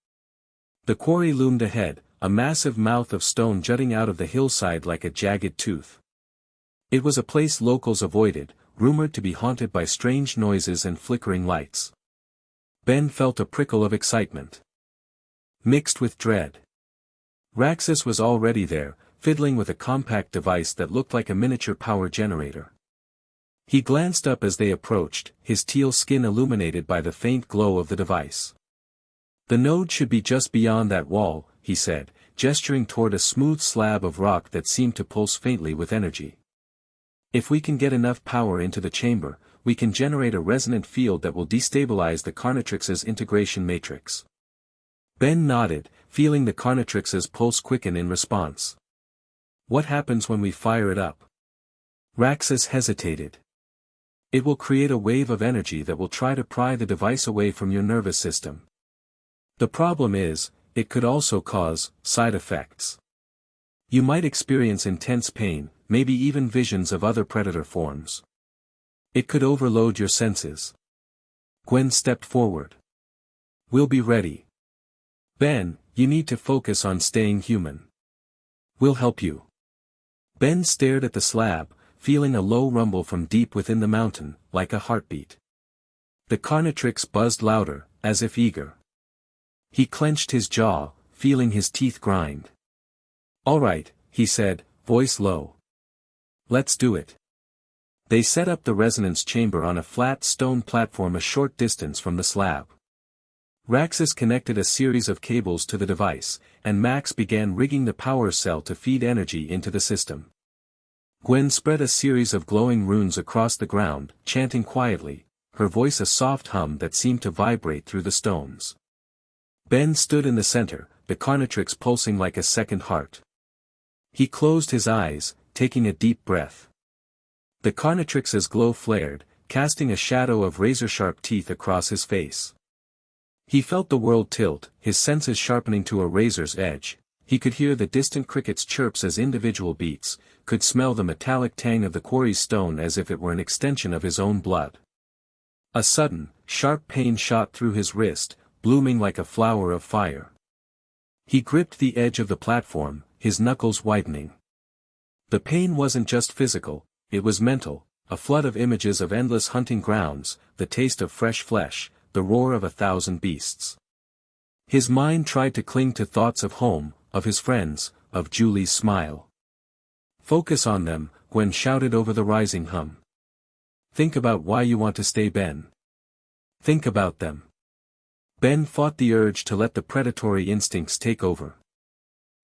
The quarry loomed ahead, a massive mouth of stone jutting out of the hillside like a jagged tooth. It was a place locals avoided, rumored to be haunted by strange noises and flickering lights. Ben felt a prickle of excitement, mixed with dread. Raxus was already there, fiddling with a compact device that looked like a miniature power generator. He glanced up as they approached, his teal skin illuminated by the faint glow of the device. "The node should be just beyond that wall," he said, gesturing toward a smooth slab of rock that seemed to pulse faintly with energy. "If we can get enough power into the chamber, we can generate a resonant field that will destabilize the Carnitrix's integration matrix." Ben nodded, feeling the Carnitrix's pulse quicken in response. "What happens when we fire it up?" Raxus hesitated. "It will create a wave of energy that will try to pry the device away from your nervous system. The problem is, it could also cause side effects. You might experience intense pain, maybe even visions of other predator forms. It could overload your senses." Gwen stepped forward. "We'll be ready. Ben, you need to focus on staying human. We'll help you." Ben stared at the slab, feeling a low rumble from deep within the mountain, like a heartbeat. The Carnitrix buzzed louder, as if eager. He clenched his jaw, feeling his teeth grind. "All right," he said, voice low. "Let's do it." They set up the resonance chamber on a flat stone platform a short distance from the slab. Raxus connected a series of cables to the device, and Max began rigging the power cell to feed energy into the system. Gwen spread a series of glowing runes across the ground, chanting quietly, her voice a soft hum that seemed to vibrate through the stones. Ben stood in the center, the Carnitrix pulsing like a second heart. He closed his eyes, taking a deep breath. The Carnitrix's glow flared, casting a shadow of razor-sharp teeth across his face. He felt the world tilt, his senses sharpening to a razor's edge. He could hear the distant crickets' chirps as individual beats, could smell the metallic tang of the quarry's stone as if it were an extension of his own blood. A sudden, sharp pain shot through his wrist, blooming like a flower of fire. He gripped the edge of the platform, his knuckles widening. The pain wasn't just physical, it was mental, a flood of images of endless hunting grounds, the taste of fresh flesh, the roar of 1,000 beasts. His mind tried to cling to thoughts of home, of his friends, of Julie's smile. "Focus on them," Gwen shouted over the rising hum. "Think about why you want to stay, Ben. Think about them." Ben fought the urge to let the predatory instincts take over.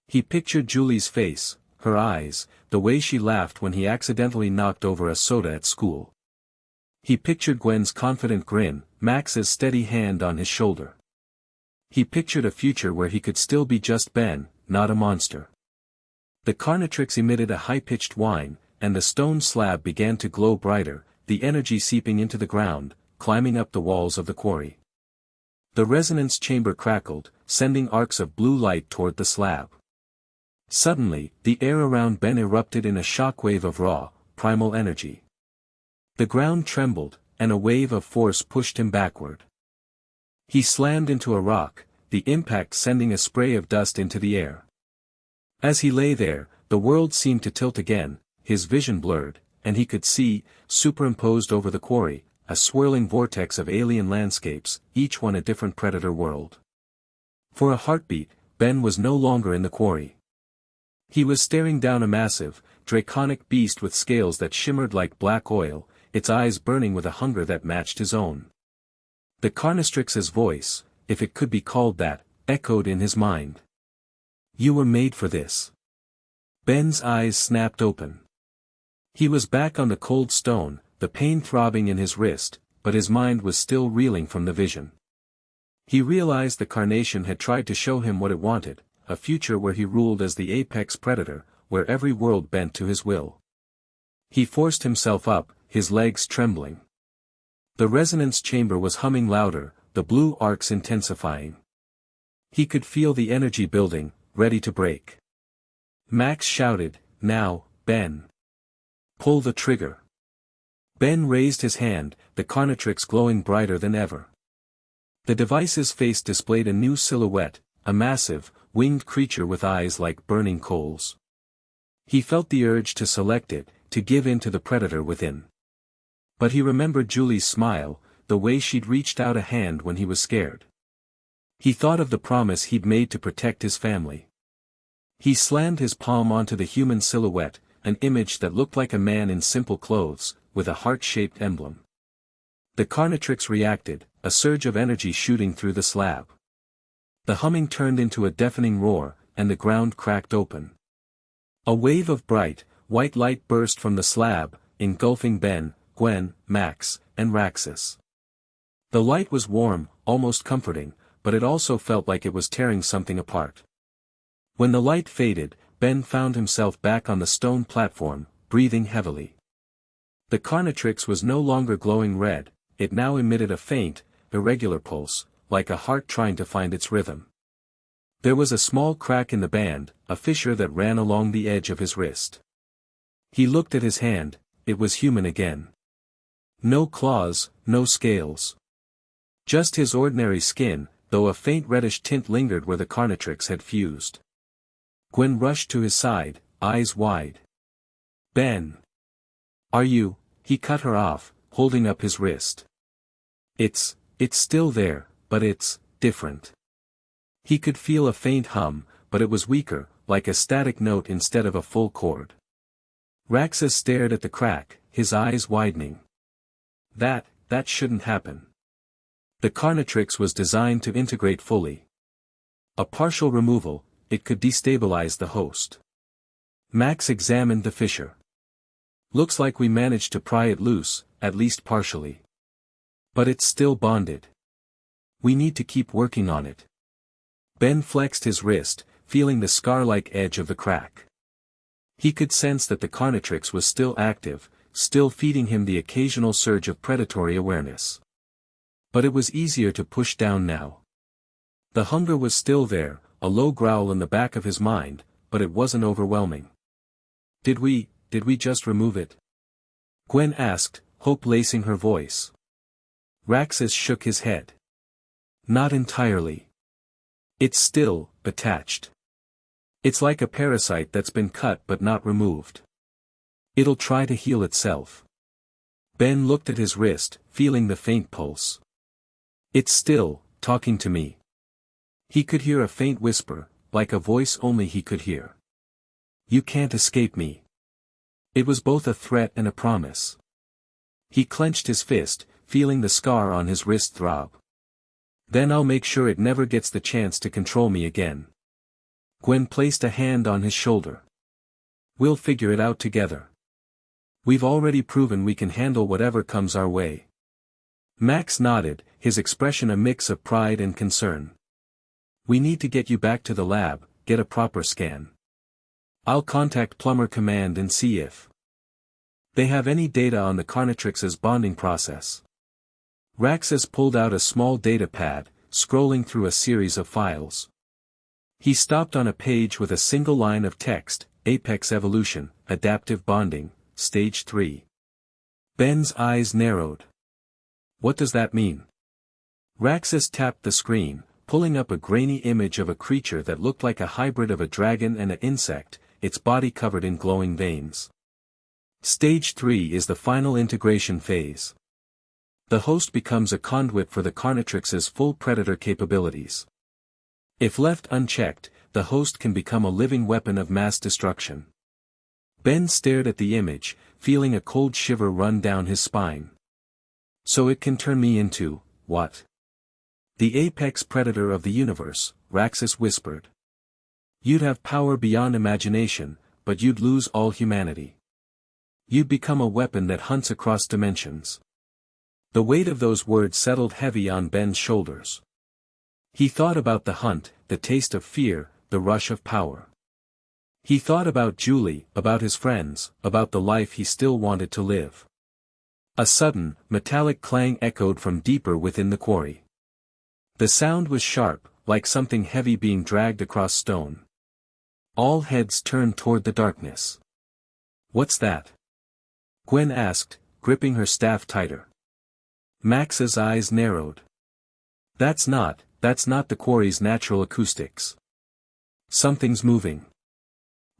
He pictured Julie's face, her eyes, the way she laughed when he accidentally knocked over a soda at school. He pictured Gwen's confident grin, Max's steady hand on his shoulder. He pictured a future where he could still be just Ben, not a monster. The Carnitrix emitted a high-pitched whine, and the stone slab began to glow brighter, the energy seeping into the ground, climbing up the walls of the quarry. The resonance chamber crackled, sending arcs of blue light toward the slab. Suddenly, the air around Ben erupted in a shockwave of raw, primal energy. The ground trembled, and a wave of force pushed him backward. He slammed into a rock, the impact sending a spray of dust into the air. As he lay there, the world seemed to tilt again, his vision blurred, and he could see, superimposed over the quarry, a swirling vortex of alien landscapes, each one a different predator world. For a heartbeat, Ben was no longer in the quarry. He was staring down a massive, draconic beast with scales that shimmered like black oil, its eyes burning with a hunger that matched his own. The Carnitrix's voice, if it could be called that, echoed in his mind. "You were made for this." Ben's eyes snapped open. He was back on the cold stone, the pain throbbing in his wrist, but his mind was still reeling from the vision. He realized the Carnation had tried to show him what it wanted, a future where he ruled as the apex predator, where every world bent to his will. He forced himself up, his legs trembling. The resonance chamber was humming louder, the blue arcs intensifying. He could feel the energy building, ready to break. Max shouted, "Now, Ben. Pull the trigger." Ben raised his hand, the Carnitrix glowing brighter than ever. The device's face displayed a new silhouette, a massive, winged creature with eyes like burning coals. He felt the urge to select it, to give in to the predator within. But he remembered Julie's smile, the way she'd reached out a hand when he was scared. He thought of the promise he'd made to protect his family. He slammed his palm onto the human silhouette, an image that looked like a man in simple clothes, with a heart-shaped emblem. The Carnitrix reacted, a surge of energy shooting through the slab. The humming turned into a deafening roar, and the ground cracked open. A wave of bright, white light burst from the slab, engulfing Ben, Gwen, Max, and Raxus. The light was warm, almost comforting, but it also felt like it was tearing something apart. When the light faded, Ben found himself back on the stone platform, breathing heavily. The Carnitrix was no longer glowing red, it now emitted a faint, irregular pulse, like a heart trying to find its rhythm. There was a small crack in the band, a fissure that ran along the edge of his wrist. He looked at his hand, it was human again. No claws, no scales. Just his ordinary skin, though a faint reddish tint lingered where the Carnitrix had fused. Gwen rushed to his side, eyes wide. Ben! Are you? He cut her off, holding up his wrist. It's still there, but it's different. He could feel a faint hum, but it was weaker, like a static note instead of a full chord. Raxus stared at the crack, his eyes widening. That shouldn't happen. The Carnitrix was designed to integrate fully. A partial removal, it could destabilize the host. Max examined the fissure. Looks like we managed to pry it loose, at least partially. But it's still bonded. We need to keep working on it. Ben flexed his wrist, feeling the scar-like edge of the crack. He could sense that the Carnitrix was still active, still feeding him the occasional surge of predatory awareness. But it was easier to push down now. The hunger was still there, a low growl in the back of his mind, but it wasn't overwhelming. Did we just remove it? Gwen asked, hope lacing her voice. Raxus shook his head. Not entirely. It's still attached. It's like a parasite that's been cut but not removed. It'll try to heal itself. Ben looked at his wrist, feeling the faint pulse. It's still talking to me. He could hear a faint whisper, like a voice only he could hear. You can't escape me. It was both a threat and a promise. He clenched his fist, feeling the scar on his wrist throb. Then I'll make sure it never gets the chance to control me again. Gwen placed a hand on his shoulder. We'll figure it out together. We've already proven we can handle whatever comes our way. Max nodded, his expression a mix of pride and concern. We need to get you back to the lab, get a proper scan. I'll contact Plumber Command and see if they have any data on the Carnitrix's bonding process. Raxus pulled out a small data pad, scrolling through a series of files. He stopped on a page with a single line of text, Apex Evolution, Adaptive Bonding, Stage 3. Ben's eyes narrowed. What does that mean? Raxus tapped the screen, pulling up a grainy image of a creature that looked like a hybrid of a dragon and an insect, its body covered in glowing veins. Stage 3 is the final integration phase. The host becomes a conduit for the Carnitrix's full predator capabilities. If left unchecked, the host can become a living weapon of mass destruction. Ben stared at the image, feeling a cold shiver run down his spine. So it can turn me into, what? The apex predator of the universe, Raxus whispered. You'd have power beyond imagination, but you'd lose all humanity. You'd become a weapon that hunts across dimensions. The weight of those words settled heavy on Ben's shoulders. He thought about the hunt, the taste of fear, the rush of power. He thought about Julie, about his friends, about the life he still wanted to live. A sudden, metallic clang echoed from deeper within the quarry. The sound was sharp, like something heavy being dragged across stone. All heads turned toward the darkness. What's that? Gwen asked, gripping her staff tighter. Max's eyes narrowed. That's not the quarry's natural acoustics. Something's moving.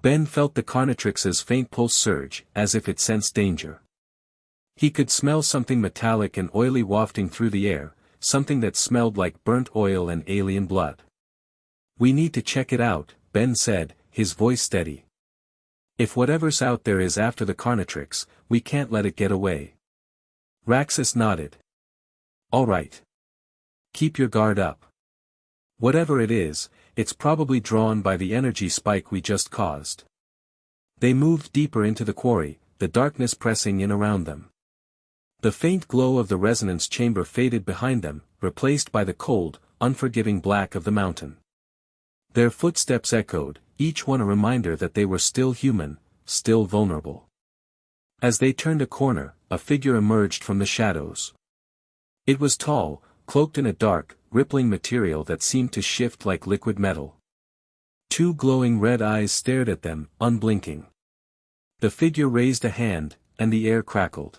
Ben felt the Carnitrix's faint pulse surge, as if it sensed danger. He could smell something metallic and oily wafting through the air, something that smelled like burnt oil and alien blood. We need to check it out, Ben said, his voice steady. If whatever's out there is after the Carnitrix, we can't let it get away. Raxus nodded. All right. Keep your guard up. Whatever it is, it's probably drawn by the energy spike we just caused. They moved deeper into the quarry, the darkness pressing in around them. The faint glow of the resonance chamber faded behind them, replaced by the cold, unforgiving black of the mountain. Their footsteps echoed, each one a reminder that they were still human, still vulnerable. As they turned a corner, a figure emerged from the shadows. It was tall, cloaked in a dark, rippling material that seemed to shift like liquid metal. Two glowing red eyes stared at them, unblinking. The figure raised a hand, and the air crackled.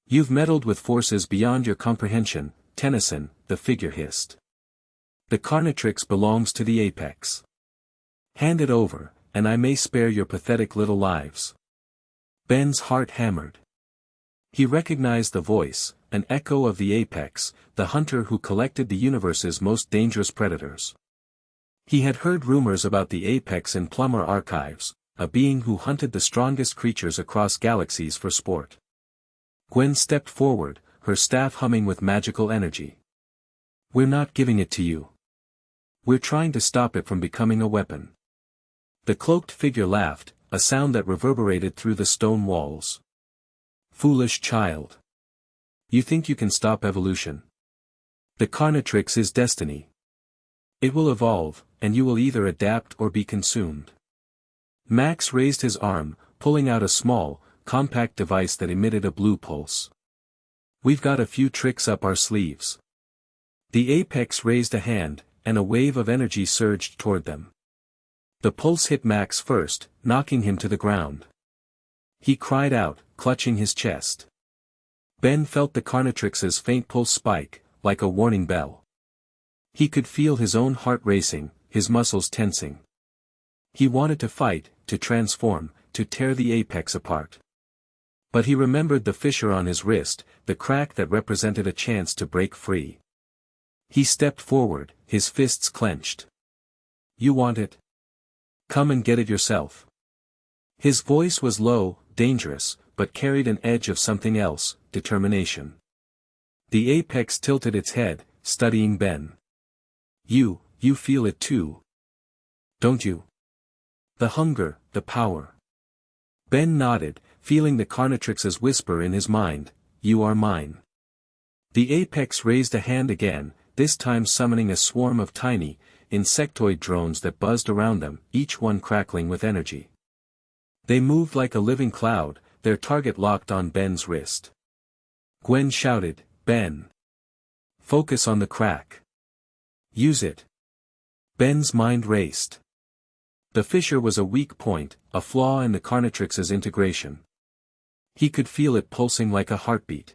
You've meddled with forces beyond your comprehension, Tennyson, the figure hissed. The Carnitrix belongs to the Apex. Hand it over, and I may spare your pathetic little lives. Ben's heart hammered. He recognized the voice, an echo of the Apex, the hunter who collected the universe's most dangerous predators. He had heard rumors about the Apex in Plummer archives, a being who hunted the strongest creatures across galaxies for sport. Gwen stepped forward, her staff humming with magical energy. We're not giving it to you. We're trying to stop it from becoming a weapon. The cloaked figure laughed, a sound that reverberated through the stone walls. Foolish child. You think you can stop evolution? The Carnitrix is destiny. It will evolve, and you will either adapt or be consumed. Max raised his arm, pulling out a small, compact device that emitted a blue pulse. We've got a few tricks up our sleeves. The Apex raised a hand, and a wave of energy surged toward them. The pulse hit Max first, knocking him to the ground. He cried out, clutching his chest. Ben felt the Carnitrix's faint pulse spike, like a warning bell. He could feel his own heart racing, his muscles tensing. He wanted to fight, to transform, to tear the Apex apart. But he remembered the fissure on his wrist, the crack that represented a chance to break free. He stepped forward, his fists clenched. You want it? Come and get it yourself. His voice was low, dangerous, but carried an edge of something else, determination. The Apex tilted its head, studying Ben. You feel it too. Don't you? The hunger, the power. Ben nodded, feeling the Carnitrix's whisper in his mind, you are mine. The Apex raised a hand again, this time summoning a swarm of tiny, insectoid drones that buzzed around them, each one crackling with energy. They moved like a living cloud, their target locked on Ben's wrist. Gwen shouted, Ben. Focus on the crack. Use it. Ben's mind raced. The fissure was a weak point, a flaw in the Carnitrix's integration. He could feel it pulsing like a heartbeat.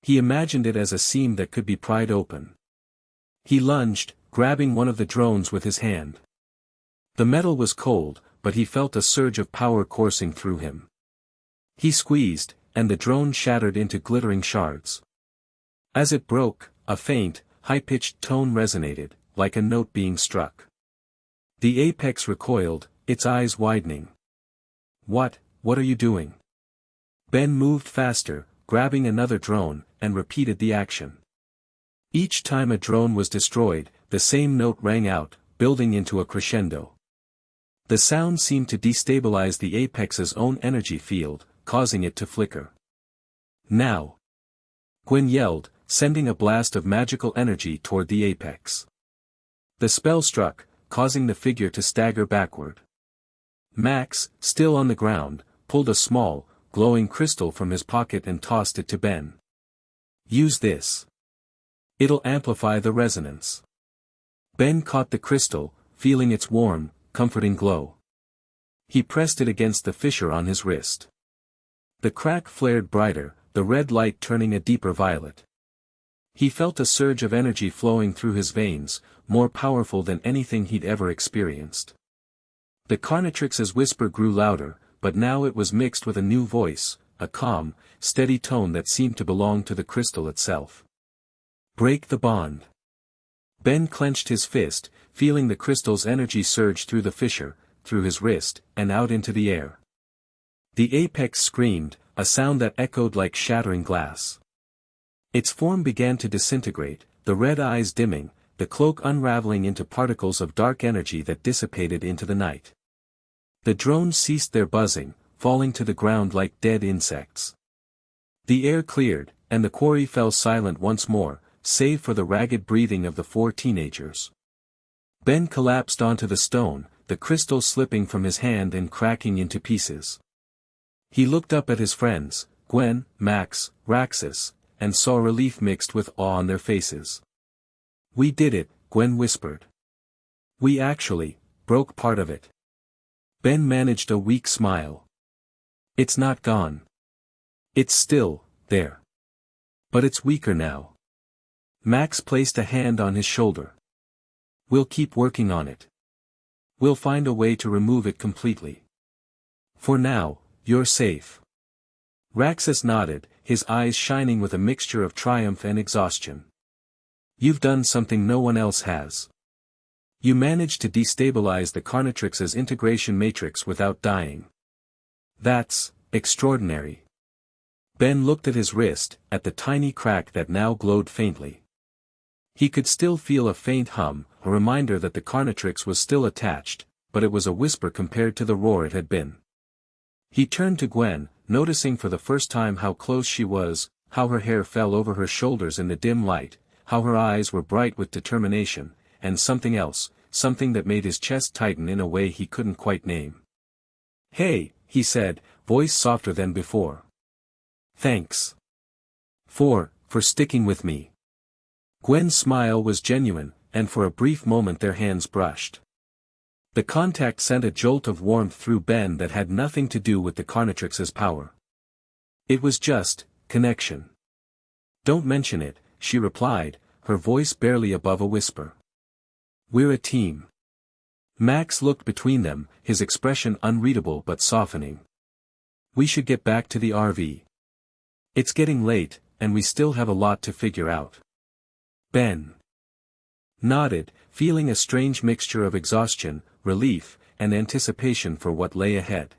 He imagined it as a seam that could be pried open. He lunged, grabbing one of the drones with his hand. The metal was cold, but he felt a surge of power coursing through him. He squeezed, and the drone shattered into glittering shards. As it broke, a faint, high-pitched tone resonated, like a note being struck. The Apex recoiled, its eyes widening. What are you doing? Ben moved faster, grabbing another drone, and repeated the action. Each time a drone was destroyed, the same note rang out, building into a crescendo. The sound seemed to destabilize the Apex's own energy field, causing it to flicker. Now! Gwen yelled, sending a blast of magical energy toward the Apex. The spell struck, causing the figure to stagger backward. Max, still on the ground, pulled a small, glowing crystal from his pocket and tossed it to Ben. Use this. It'll amplify the resonance. Ben caught the crystal, feeling its warm, comforting glow. He pressed it against the fissure on his wrist. The crack flared brighter, the red light turning a deeper violet. He felt a surge of energy flowing through his veins, more powerful than anything he'd ever experienced. The Carnitrix's whisper grew louder, but now it was mixed with a new voice, a calm, steady tone that seemed to belong to the crystal itself. Break the bond. Ben clenched his fist, feeling the crystal's energy surge through the fissure, through his wrist, and out into the air. The apex screamed, a sound that echoed like shattering glass. Its form began to disintegrate, the red eyes dimming, the cloak unraveling into particles of dark energy that dissipated into the night. The drones ceased their buzzing, falling to the ground like dead insects. The air cleared, and the quarry fell silent once more, save for the ragged breathing of the 4 teenagers. Ben collapsed onto the stone, the crystal slipping from his hand and cracking into pieces. He looked up at his friends, Gwen, Max, Raxus, and saw relief mixed with awe on their faces. "We did it," Gwen whispered. "We actually broke part of it." Ben managed a weak smile. "It's not gone. It's still there. But it's weaker now." Max placed a hand on his shoulder. "We'll keep working on it. We'll find a way to remove it completely. For now, you're safe." Raxus nodded, his eyes shining with a mixture of triumph and exhaustion. "You've done something no one else has. You managed to destabilize the Carnitrix's integration matrix without dying. That's extraordinary." Ben looked at his wrist, at the tiny crack that now glowed faintly. He could still feel a faint hum, a reminder that the Carnitrix was still attached, but it was a whisper compared to the roar it had been. He turned to Gwen, noticing for the first time how close she was, how her hair fell over her shoulders in the dim light, how her eyes were bright with determination, and something else, something that made his chest tighten in a way he couldn't quite name. "Hey," he said, voice softer than before. "Thanks. For sticking with me." Gwen's smile was genuine, and for a brief moment their hands brushed. The contact sent a jolt of warmth through Ben that had nothing to do with the Carnitrix's power. It was just connection. "Don't mention it," she replied, her voice barely above a whisper. "We're a team." Max looked between them, his expression unreadable but softening. "We should get back to the RV. It's getting late, and we still have a lot to figure out." Ben nodded, feeling a strange mixture of exhaustion, relief, and anticipation for what lay ahead.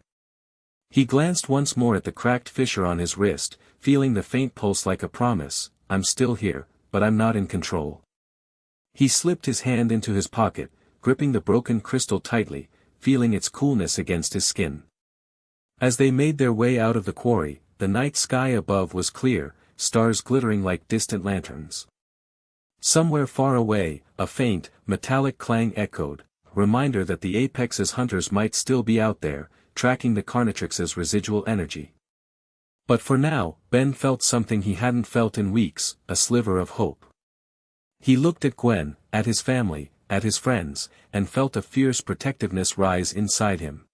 He glanced once more at the cracked fissure on his wrist, feeling the faint pulse like a promise, "I'm still here, but I'm not in control." He slipped his hand into his pocket, gripping the broken crystal tightly, feeling its coolness against his skin. As they made their way out of the quarry, the night sky above was clear, stars glittering like distant lanterns. Somewhere far away, a faint, metallic clang echoed, a reminder that the Apex's hunters might still be out there, tracking the Carnitrix's residual energy. But for now, Ben felt something he hadn't felt in weeks, a sliver of hope. He looked at Gwen, at his family, at his friends, and felt a fierce protectiveness rise inside him.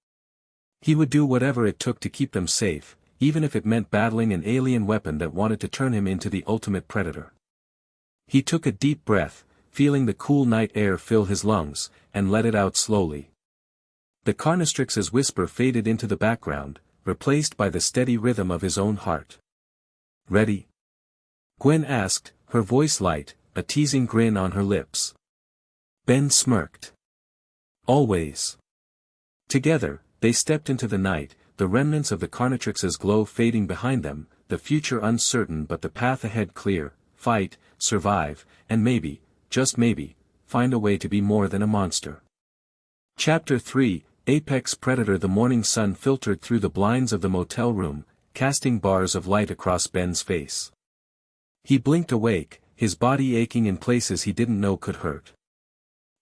He would do whatever it took to keep them safe, even if it meant battling an alien weapon that wanted to turn him into the ultimate predator. He took a deep breath, feeling the cool night air fill his lungs, and let it out slowly. The Carnitrix's whisper faded into the background, replaced by the steady rhythm of his own heart. "Ready?" Gwen asked, her voice light, a teasing grin on her lips. Ben smirked. "Always." Together, they stepped into the night, the remnants of the Carnitrix's glow fading behind them, the future uncertain but the path ahead clear. Fight, survive, and maybe, just maybe, find a way to be more than a monster. Chapter 3, Apex Predator. The morning sun filtered through the blinds of the motel room, casting bars of light across Ben's face. He blinked awake, his body aching in places he didn't know could hurt.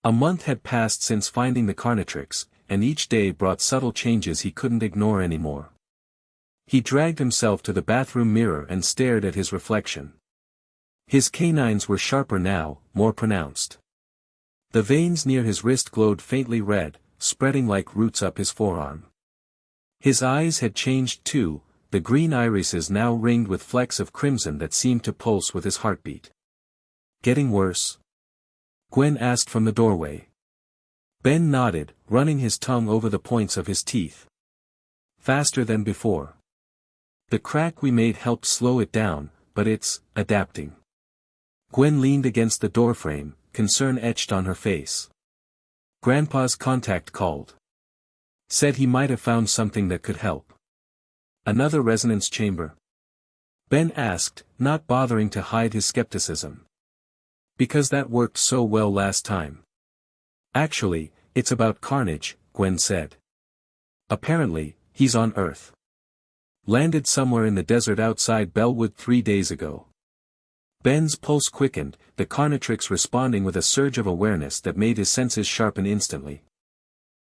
A month had passed since finding the Carnitrix, and each day brought subtle changes he couldn't ignore anymore. He dragged himself to the bathroom mirror and stared at his reflection. His canines were sharper now, more pronounced. The veins near his wrist glowed faintly red, spreading like roots up his forearm. His eyes had changed too, the green irises now ringed with flecks of crimson that seemed to pulse with his heartbeat. "Getting worse?" Gwen asked from the doorway. Ben nodded, running his tongue over the points of his teeth. "Faster than before. The crack we made helped slow it down, but it's adapting." Gwen leaned against the doorframe, concern etched on her face. "Grandpa's contact called." Said he might have found something that could help. Another resonance chamber? Ben asked, not bothering to hide his skepticism. Because that worked so well last time. Actually, it's about Carnage, Gwen said. Apparently, he's on Earth. Landed somewhere in the desert outside Bellwood 3 days ago. Ben's pulse quickened, the Carnitrix responding with a surge of awareness that made his senses sharpen instantly.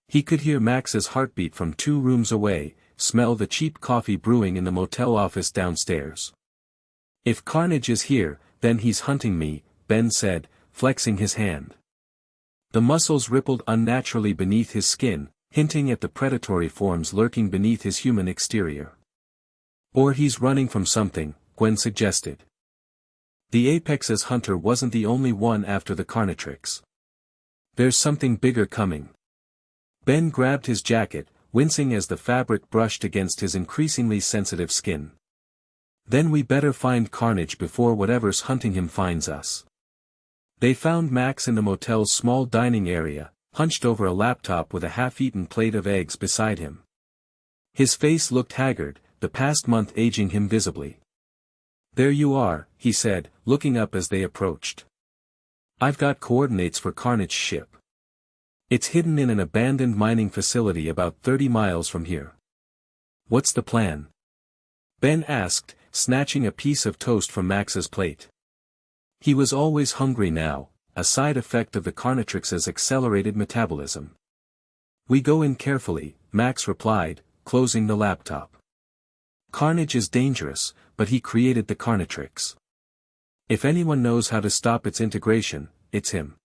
He could hear Max's heartbeat from 2 rooms away, smell the cheap coffee brewing in the motel office downstairs. If Carnage is here, then he's hunting me, Ben said, flexing his hand. The muscles rippled unnaturally beneath his skin, hinting at the predatory forms lurking beneath his human exterior. Or he's running from something, Gwen suggested. The Apex's hunter wasn't the only one after the Carnitrix. There's something bigger coming. Ben grabbed his jacket, wincing as the fabric brushed against his increasingly sensitive skin. Then we better find Carnage before whatever's hunting him finds us. They found Max in the motel's small dining area, hunched over a laptop with a half-eaten plate of eggs beside him. His face looked haggard, the past month aging him visibly. There you are, he said, looking up as they approached. I've got coordinates for Carnage's ship. It's hidden in an abandoned mining facility about 30 miles from here. What's the plan? Ben asked, snatching a piece of toast from Max's plate. He was always hungry now, a side effect of the Carnitrix's accelerated metabolism. We go in carefully, Max replied, closing the laptop. Carnage is dangerous, but he created the Carnitrix. If anyone knows how to stop its integration, it's him.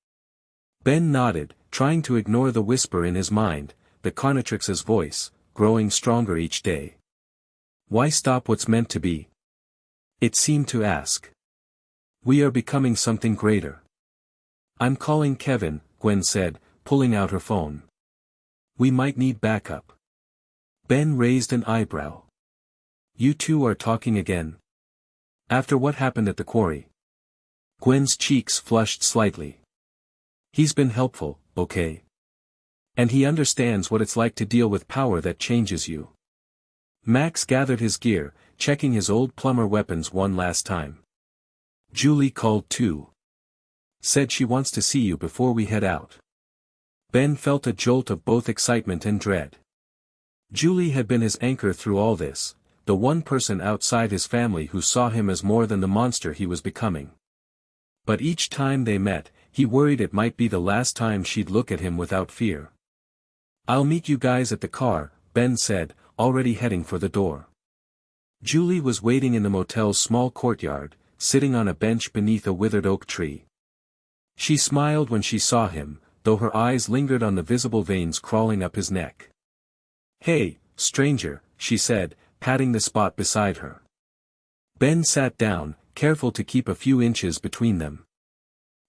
Ben nodded, trying to ignore the whisper in his mind, the Carnitrix's voice, growing stronger each day. Why stop what's meant to be? It seemed to ask. We are becoming something greater. I'm calling Kevin, Gwen said, pulling out her phone. We might need backup. Ben raised an eyebrow. You two are talking again? After what happened at the quarry? Gwen's cheeks flushed slightly. He's been helpful, okay? And he understands what it's like to deal with power that changes you. Max gathered his gear, checking his old plumber weapons one last time. Julie called too. Said she wants to see you before we head out. Ben felt a jolt of both excitement and dread. Julie had been his anchor through all this, the one person outside his family who saw him as more than the monster he was becoming. But each time they met, he worried it might be the last time she'd look at him without fear. I'll meet you guys at the car, Ben said, already heading for the door. Julie was waiting in the motel's small courtyard, sitting on a bench beneath a withered oak tree. She smiled when she saw him, though her eyes lingered on the visible veins crawling up his neck. Hey, stranger, she said, patting the spot beside her. Ben sat down, careful to keep a few inches between them.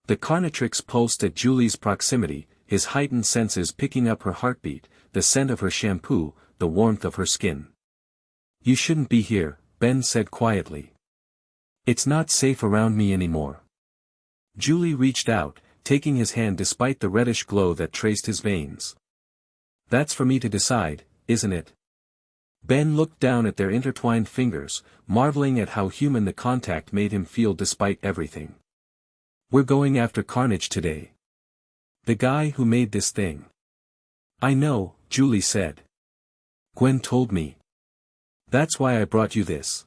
The Carnitrix pulsed at Julie's proximity, his heightened senses picking up her heartbeat, the scent of her shampoo, the warmth of her skin. You shouldn't be here, Ben said quietly. It's not safe around me anymore. Julie reached out, taking his hand despite the reddish glow that traced his veins. That's for me to decide, isn't it? Ben looked down at their intertwined fingers, marveling at how human the contact made him feel despite everything. We're going after Carnage today. The guy who made this thing. I know, Julie said. Gwen told me. That's why I brought you this.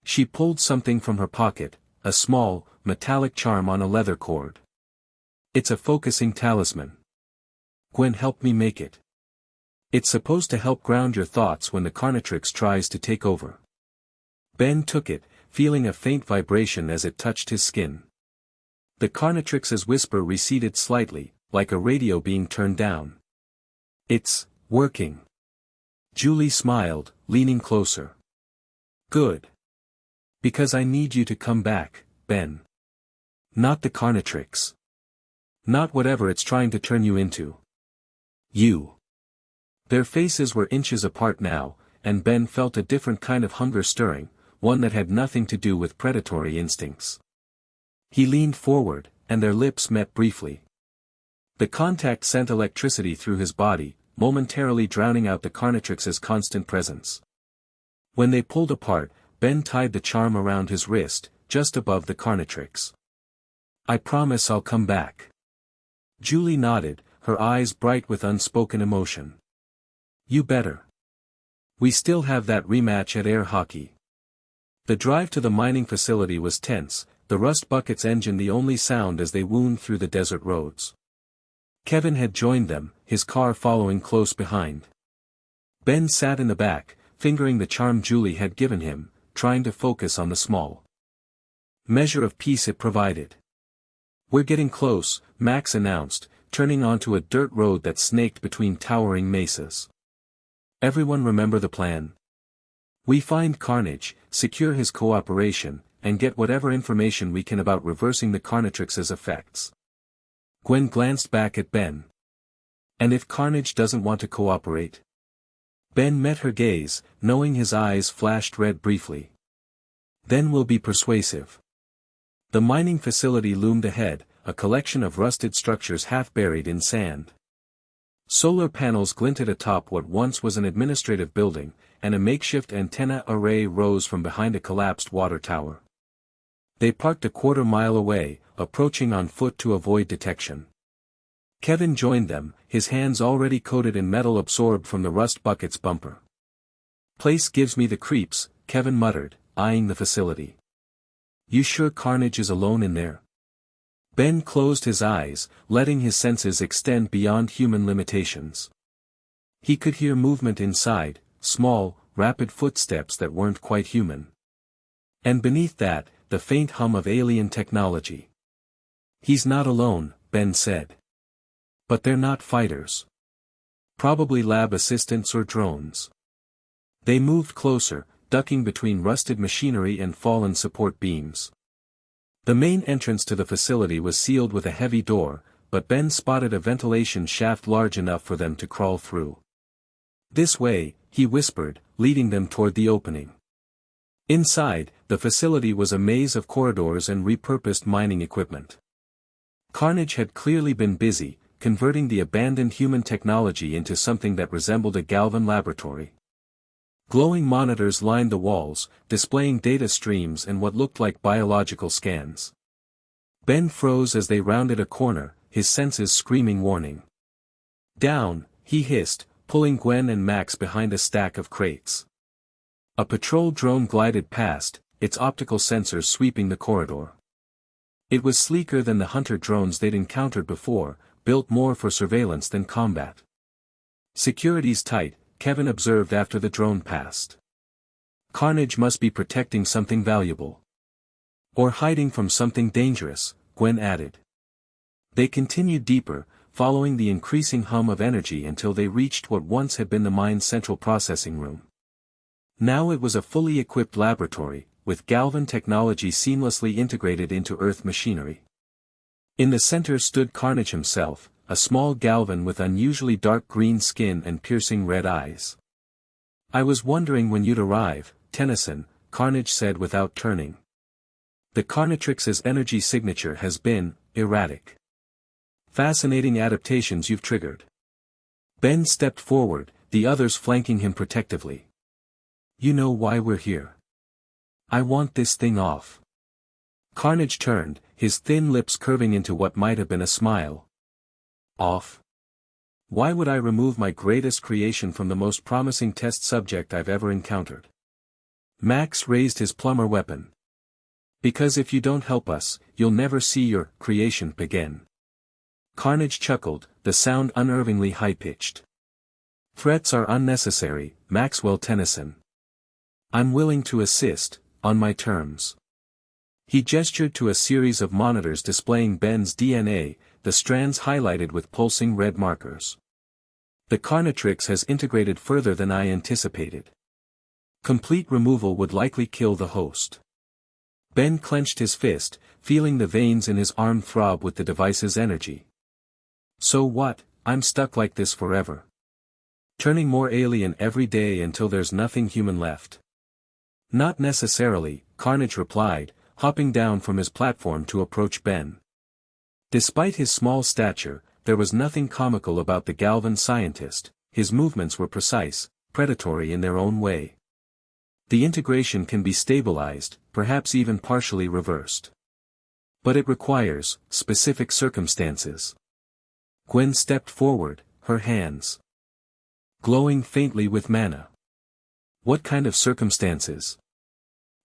She pulled something from her pocket, a small, metallic charm on a leather cord. It's a focusing talisman. Gwen helped me make it. It's supposed to help ground your thoughts when the Carnitrix tries to take over. Ben took it, feeling a faint vibration as it touched his skin. The Carnitrix's whisper receded slightly, like a radio being turned down. It's working. Julie smiled, leaning closer. Good. Because I need you to come back, Ben. Not the Carnitrix. Not whatever it's trying to turn you into. You. Their faces were inches apart now, and Ben felt a different kind of hunger stirring, one that had nothing to do with predatory instincts. He leaned forward, and their lips met briefly. The contact sent electricity through his body, momentarily drowning out the Carnitrix's constant presence. When they pulled apart, Ben tied the charm around his wrist, just above the Carnitrix. "I promise I'll come back." Julie nodded, her eyes bright with unspoken emotion. "You better. We still have that rematch at air hockey." The drive to the mining facility was tense, the rust bucket's engine the only sound as they wound through the desert roads. Kevin had joined them, his car following close behind. Ben sat in the back, fingering the charm Julie had given him, trying to focus on the small measure of peace it provided. "We're getting close," Max announced, turning onto a dirt road that snaked between towering mesas. "Everyone remember the plan? We find Carnage, secure his cooperation, and get whatever information we can about reversing the Carnitrix's effects." Gwen glanced back at Ben. "And if Carnage doesn't want to cooperate?" Ben met her gaze, knowing his eyes flashed red briefly. "Then we'll be persuasive." The mining facility loomed ahead, a collection of rusted structures half buried in sand. Solar panels glinted atop what once was an administrative building, and a makeshift antenna array rose from behind a collapsed water tower. They parked a quarter-mile away, approaching on foot to avoid detection. Kevin joined them, his hands already coated in metal absorbed from the rust bucket's bumper. "Place gives me the creeps," Kevin muttered, eyeing the facility. "You sure Carnage is alone in there?" Ben closed his eyes, letting his senses extend beyond human limitations. He could hear movement inside, small, rapid footsteps that weren't quite human. And beneath that, the faint hum of alien technology. "He's not alone," Ben said. "But they're not fighters. Probably lab assistants or drones." They moved closer, ducking between rusted machinery and fallen support beams. The main entrance to the facility was sealed with a heavy door, but Ben spotted a ventilation shaft large enough for them to crawl through. "This way," he whispered, leading them toward the opening. Inside, the facility was a maze of corridors and repurposed mining equipment. Carnage had clearly been busy, converting the abandoned human technology into something that resembled a Galvan laboratory. Glowing monitors lined the walls, displaying data streams and what looked like biological scans. Ben froze as they rounded a corner, his senses screaming warning. "Down," he hissed, pulling Gwen and Max behind a stack of crates. A patrol drone glided past, its optical sensors sweeping the corridor. It was sleeker than the hunter drones they'd encountered before, built more for surveillance than combat. "Security's tight," Kevin observed after the drone passed. "Carnage must be protecting something valuable. Or hiding from something dangerous," Gwen added. They continued deeper, following the increasing hum of energy until they reached what once had been the mine's central processing room. Now it was a fully equipped laboratory, with Galvan technology seamlessly integrated into Earth machinery. In the center stood Carnage himself, a small Galvan with unusually dark green skin and piercing red eyes. "I was wondering when you'd arrive, Tennyson," Carnage said without turning. "The Carnitrix's energy signature has been erratic. Fascinating adaptations you've triggered." Ben stepped forward, the others flanking him protectively. "You know why we're here. I want this thing off." Carnage turned, his thin lips curving into what might have been a smile. "Off? Why would I remove my greatest creation from the most promising test subject I've ever encountered?" Max raised his plumber weapon. "Because if you don't help us, you'll never see your creation again." Carnage chuckled, the sound unnervingly high-pitched. "Threats are unnecessary, Maxwell Tennyson. I'm willing to assist, on my terms." He gestured to a series of monitors displaying Ben's DNA, the strands highlighted with pulsing red markers. "The Carnitrix has integrated further than I anticipated. Complete removal would likely kill the host." Ben clenched his fist, feeling the veins in his arm throb with the device's energy. "So what, I'm stuck like this forever? Turning more alien every day until there's nothing human left?" "Not necessarily," Carnage replied, hopping down from his platform to approach Ben. Despite his small stature, there was nothing comical about the Galvan scientist, His movements were precise, predatory in their own way. The integration can be stabilized, perhaps even partially reversed. But it requires specific circumstances. Gwen stepped forward, her hands glowing faintly with mana. What kind of circumstances?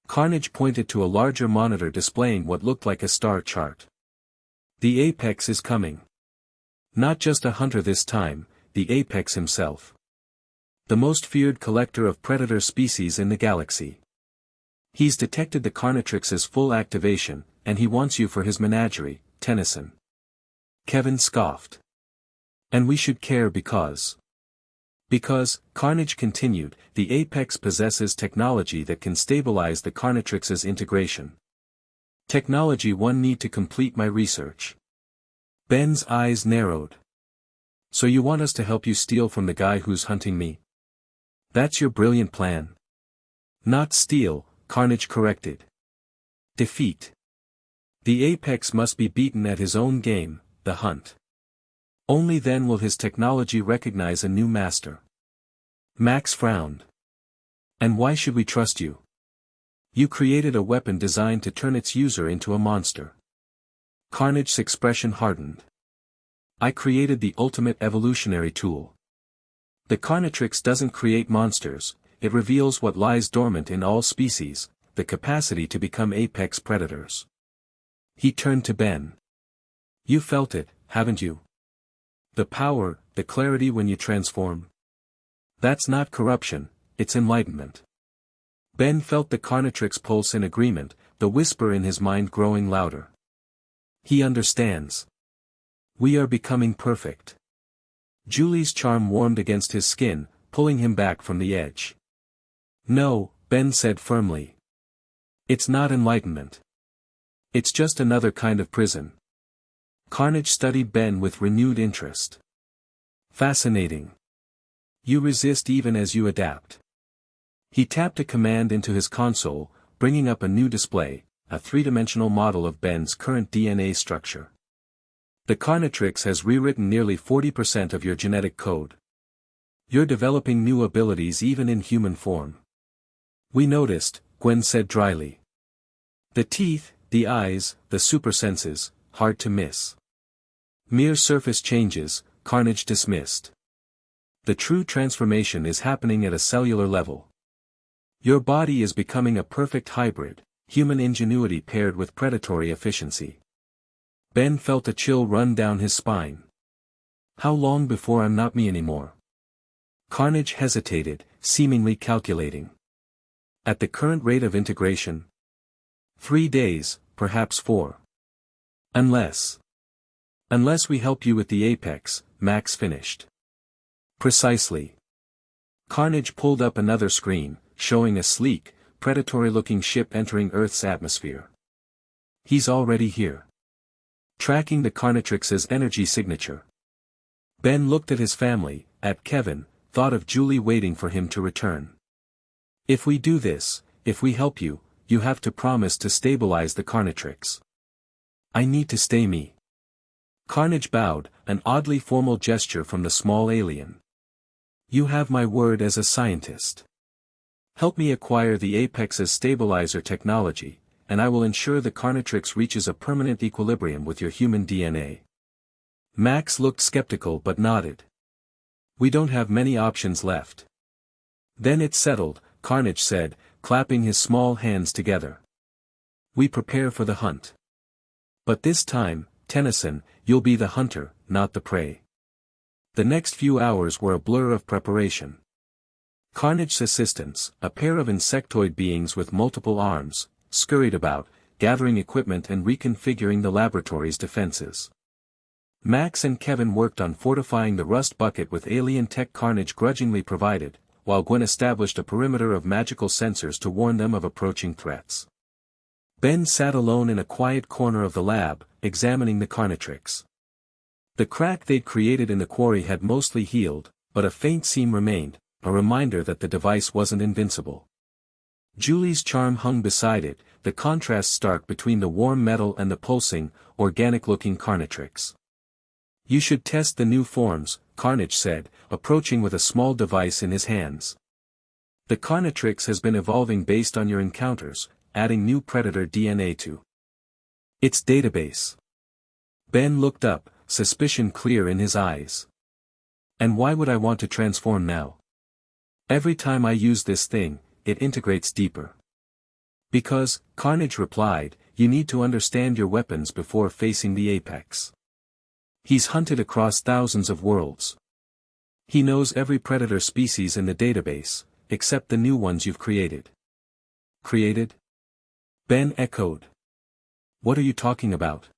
Carnage pointed to a larger monitor displaying what looked like a star chart. The apex is coming. Not just a hunter this time, the apex himself. The most feared collector of predator species in the galaxy. He's detected the Carnitrix's full activation, and he wants you for his menagerie, Tennyson. Kevin scoffed. And we should care because, Carnage continued, the apex possesses technology that can stabilize the Carnitrix's integration. Technology one need to complete my research. Ben's eyes narrowed. So you want us to help you steal from the guy who's hunting me? That's your brilliant plan. Not steal, Carnage corrected. Defeat. The apex must be beaten at his own game, the hunt. Only then will his technology recognize a new master. Max frowned. And why should we trust you? You created a weapon designed to turn its user into a monster. Carnage's expression hardened. I created the ultimate evolutionary tool. The Carnitrix doesn't create monsters, it reveals what lies dormant in all species, the capacity to become apex predators. He turned to Ben. You felt it, haven't you? The power, the clarity when you transform. That's not corruption, it's enlightenment. Ben felt the Carnitrix pulse in agreement, the whisper in his mind growing louder. He understands. We are becoming perfect. Julie's charm warmed against his skin, pulling him back from the edge. No, Ben said firmly. It's not enlightenment. It's just another kind of prison. Carnage studied Ben with renewed interest. Fascinating. You resist even as you adapt. He tapped a command into his console, bringing up a new display, a three-dimensional model of Ben's current DNA structure. The Carnitrix has rewritten nearly 40% of your genetic code. You're developing new abilities even in human form. We noticed, Gwen said dryly. The teeth, the eyes, the supersenses, hard to miss. Mere surface changes, Carnage dismissed. The true transformation is happening at a cellular level. Your body is becoming a perfect hybrid, human ingenuity paired with predatory efficiency. Ben felt a chill run down his spine. How long before I'm not me anymore? Carnage hesitated, seemingly calculating. At the current rate of integration? 3 days, perhaps 4. Unless we help you with the apex, Max finished. Precisely. Carnage pulled up another screen, showing a sleek, predatory-looking ship entering Earth's atmosphere. He's already here. Tracking the Carnitrix's energy signature. Ben looked at his family, at Kevin, thought of Julie waiting for him to return. If we do this, if we help you, you have to promise to stabilize the Carnitrix. I need to stay me. Carnage bowed, an oddly formal gesture from the small alien. You have my word as a scientist. Help me acquire the Apex's stabilizer technology, and I will ensure the Carnitrix reaches a permanent equilibrium with your human DNA. Max looked skeptical but nodded. We don't have many options left. Then it's settled, Carnage said, clapping his small hands together. We prepare for the hunt. But this time, Tennyson, you'll be the hunter, not the prey. The next few hours were a blur of preparation. Carnage's assistants, a pair of insectoid beings with multiple arms, scurried about, gathering equipment and reconfiguring the laboratory's defenses. Max and Kevin worked on fortifying the rust bucket with alien tech Carnage grudgingly provided, while Gwen established a perimeter of magical sensors to warn them of approaching threats. Ben sat alone in a quiet corner of the lab, examining the Carnitrix. The crack they'd created in the quarry had mostly healed, but a faint seam remained, a reminder that the device wasn't invincible. Julie's charm hung beside it, the contrast stark between the warm metal and the pulsing, organic-looking Carnitrix. You should test the new forms, Carnage said, approaching with a small device in his hands. The Carnitrix has been evolving based on your encounters, adding new predator DNA to its database. Ben looked up, suspicion clear in his eyes. And why would I want to transform now? Every time I use this thing, it integrates deeper. Because, Carnage replied, you need to understand your weapons before facing the apex. He's hunted across thousands of worlds. He knows every predator species in the database, except the new ones you've created. Created? Ben echoed. What are you talking about?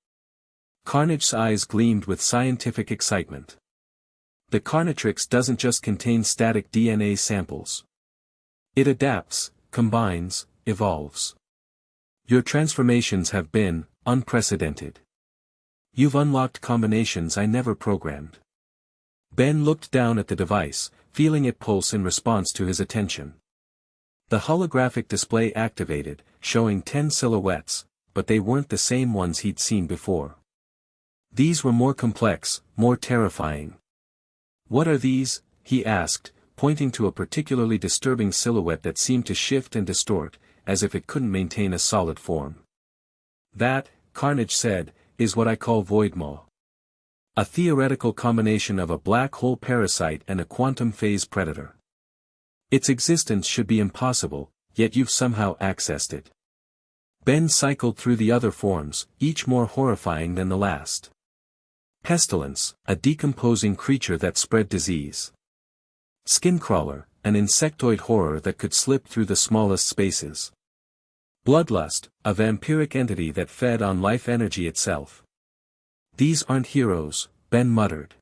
Carnage's eyes gleamed with scientific excitement. The Carnitrix doesn't just contain static DNA samples. It adapts, combines, evolves. Your transformations have been unprecedented. You've unlocked combinations I never programmed. Ben looked down at the device, feeling it pulse in response to his attention. The holographic display activated, showing 10 silhouettes, but they weren't the same ones he'd seen before. These were more complex, more terrifying. What are these? He asked, pointing to a particularly disturbing silhouette that seemed to shift and distort, as if it couldn't maintain a solid form. That, Carnage said, is what I call Voidmaw. A theoretical combination of a black hole parasite and a quantum phase predator. Its existence should be impossible, yet you've somehow accessed it. Ben cycled through the other forms, each more horrifying than the last. Pestilence, a decomposing creature that spread disease. Skincrawler, an insectoid horror that could slip through the smallest spaces. Bloodlust, a vampiric entity that fed on life energy itself. These aren't heroes, Ben muttered.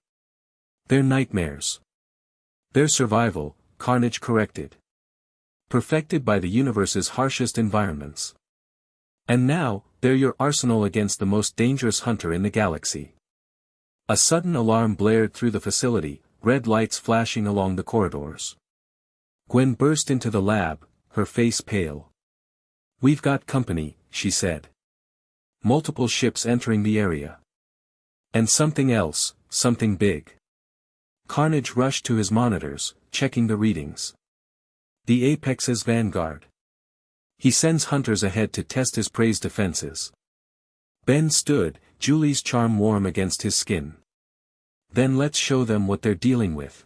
They're nightmares. Their survival, Carnage corrected. Perfected by the universe's harshest environments. And now, they're your arsenal against the most dangerous hunter in the galaxy. A sudden alarm blared through the facility, red lights flashing along the corridors. Gwen burst into the lab, her face pale. We've got company, she said. Multiple ships entering the area. And something else, something big. Carnage rushed to his monitors, checking the readings. The Apex's vanguard. He sends hunters ahead to test his prey's defenses. Ben stood, Julie's charm warm against his skin. Then let's show them what they're dealing with.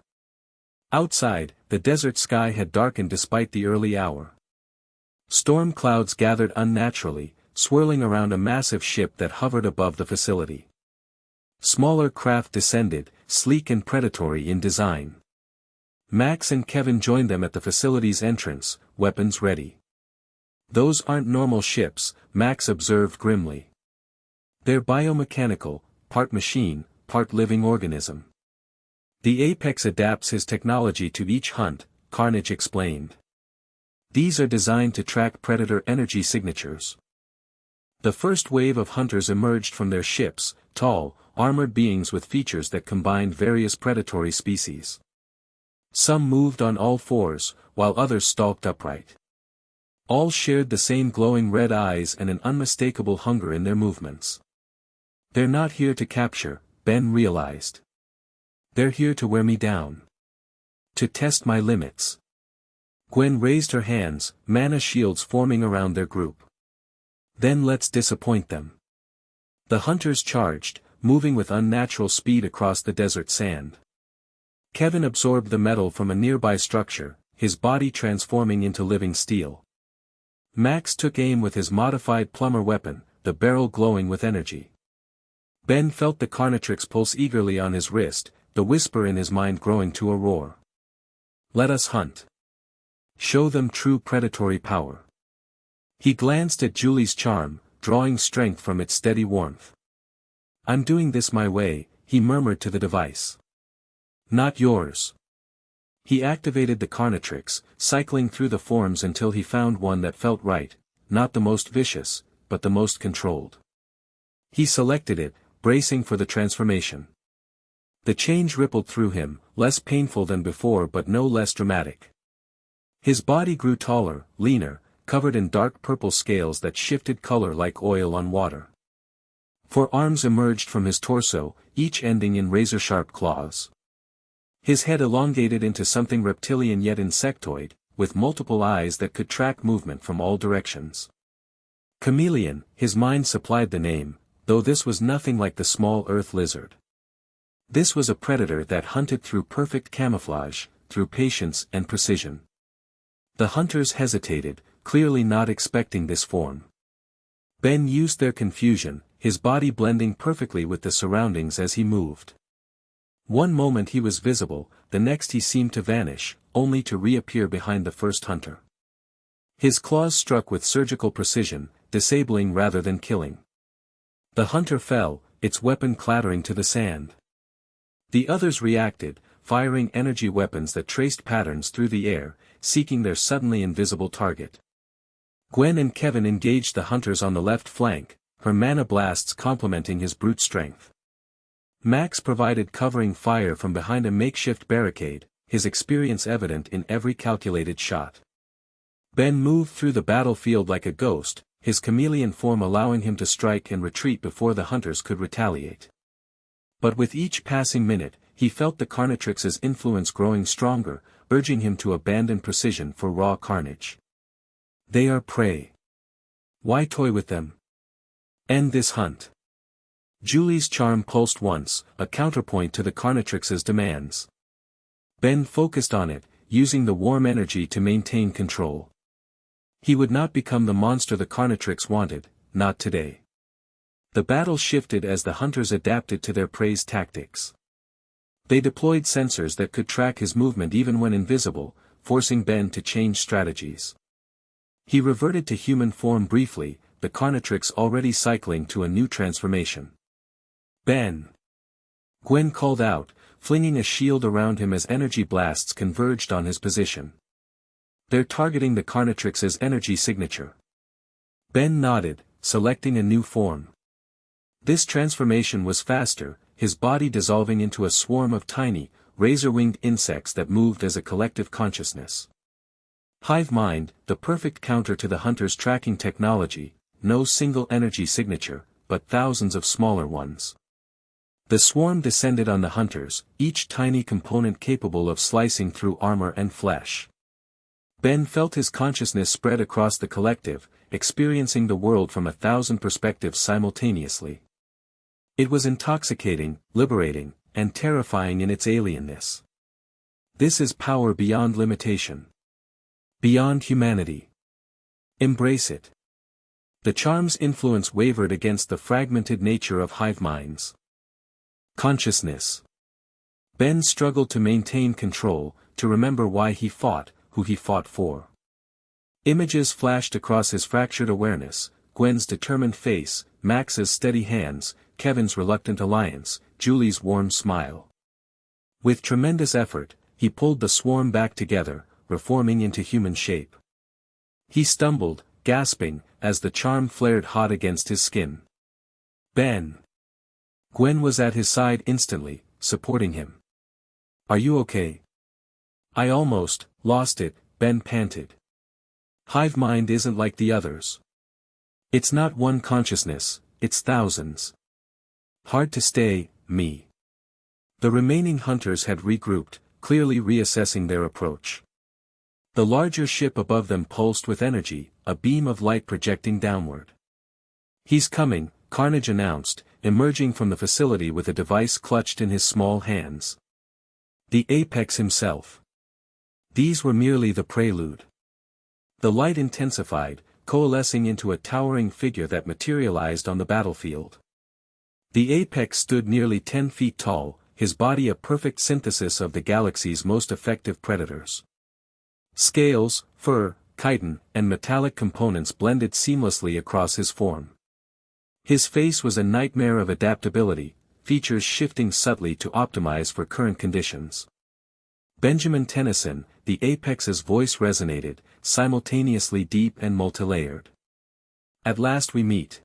Outside, the desert sky had darkened despite the early hour. Storm clouds gathered unnaturally, swirling around a massive ship that hovered above the facility. Smaller craft descended, sleek and predatory in design. Max and Kevin joined them at the facility's entrance, weapons ready. Those aren't normal ships, Max observed grimly. They're biomechanical, part machine, part living organism. The Apex adapts his technology to each hunt, Carnage explained. These are designed to track predator energy signatures. The first wave of hunters emerged from their ships, tall, armored beings with features that combined various predatory species. Some moved on all fours, while others stalked upright. All shared the same glowing red eyes and an unmistakable hunger in their movements. They're not here to capture, Ben realized. They're here to wear me down. To test my limits. Gwen raised her hands, mana shields forming around their group. Then let's disappoint them. The hunters charged, moving with unnatural speed across the desert sand. Kevin absorbed the metal from a nearby structure, his body transforming into living steel. Max took aim with his modified plumber weapon, the barrel glowing with energy. Ben felt the Carnitrix pulse eagerly on his wrist, the whisper in his mind growing to a roar. Let us hunt. Show them true predatory power. He glanced at Julie's charm, drawing strength from its steady warmth. I'm doing this my way, he murmured to the device. Not yours. He activated the Carnitrix, cycling through the forms until he found one that felt right, not the most vicious, but the most controlled. He selected it, bracing for the transformation. The change rippled through him, less painful than before but no less dramatic. His body grew taller, leaner, covered in dark purple scales that shifted color like oil on water. Four arms emerged from his torso, each ending in razor-sharp claws. His head elongated into something reptilian yet insectoid, with multiple eyes that could track movement from all directions. Chameleon, his mind supplied the name, though this was nothing like the small earth lizard. This was a predator that hunted through perfect camouflage, through patience and precision. The hunters hesitated, clearly not expecting this form. Ben used their confusion, his body blending perfectly with the surroundings as he moved. One moment he was visible, the next he seemed to vanish, only to reappear behind the first hunter. His claws struck with surgical precision, disabling rather than killing. The hunter fell, its weapon clattering to the sand. The others reacted, firing energy weapons that traced patterns through the air, seeking their suddenly invisible target. Gwen and Kevin engaged the hunters on the left flank, her mana blasts complementing his brute strength. Max provided covering fire from behind a makeshift barricade, his experience evident in every calculated shot. Ben moved through the battlefield like a ghost, his chameleon form allowing him to strike and retreat before the hunters could retaliate. But with each passing minute, he felt the Carnitrix's influence growing stronger, urging him to abandon precision for raw carnage. They are prey. Why toy with them? End this hunt. Julie's charm pulsed once, a counterpoint to the Carnitrix's demands. Ben focused on it, using the warm energy to maintain control. He would not become the monster the Carnitrix wanted, not today. The battle shifted as the hunters adapted to their prey's tactics. They deployed sensors that could track his movement even when invisible, forcing Ben to change strategies. He reverted to human form briefly, the Carnitrix already cycling to a new transformation. Ben! Gwen called out, flinging a shield around him as energy blasts converged on his position. They're targeting the Carnitrix's energy signature. Ben nodded, selecting a new form. This transformation was faster, his body dissolving into a swarm of tiny, razor-winged insects that moved as a collective consciousness. Hive mind, the perfect counter to the hunter's tracking technology, no single energy signature, but thousands of smaller ones. The swarm descended on the hunters, each tiny component capable of slicing through armor and flesh. Ben felt his consciousness spread across the collective, experiencing the world from 1,000 perspectives simultaneously. It was intoxicating, liberating, and terrifying in its alienness. This is power beyond limitation. Beyond humanity. Embrace it. The charm's influence wavered against the fragmented nature of hive minds. Consciousness. Ben struggled to maintain control, to remember why he fought, who he fought for. Images flashed across his fractured awareness, Gwen's determined face, Max's steady hands, Kevin's reluctant alliance, Julie's warm smile. With tremendous effort, he pulled the swarm back together, reforming into human shape. He stumbled, gasping, as the charm flared hot against his skin. Ben! Gwen was at his side instantly, supporting him. Are you okay? I almost lost it, Ben panted. Hive mind isn't like the others. It's not one consciousness, it's thousands. Hard to stay, me. The remaining hunters had regrouped, clearly reassessing their approach. The larger ship above them pulsed with energy, a beam of light projecting downward. He's coming, Carnage announced, emerging from the facility with a device clutched in his small hands. The Apex himself. These were merely the prelude. The light intensified, coalescing into a towering figure that materialized on the battlefield. The Apex stood nearly 10 feet tall, his body a perfect synthesis of the galaxy's most effective predators. Scales, fur, chitin, and metallic components blended seamlessly across his form. His face was a nightmare of adaptability, features shifting subtly to optimize for current conditions. Benjamin Tennyson, the Apex's voice resonated, simultaneously deep and multilayered. At last we meet.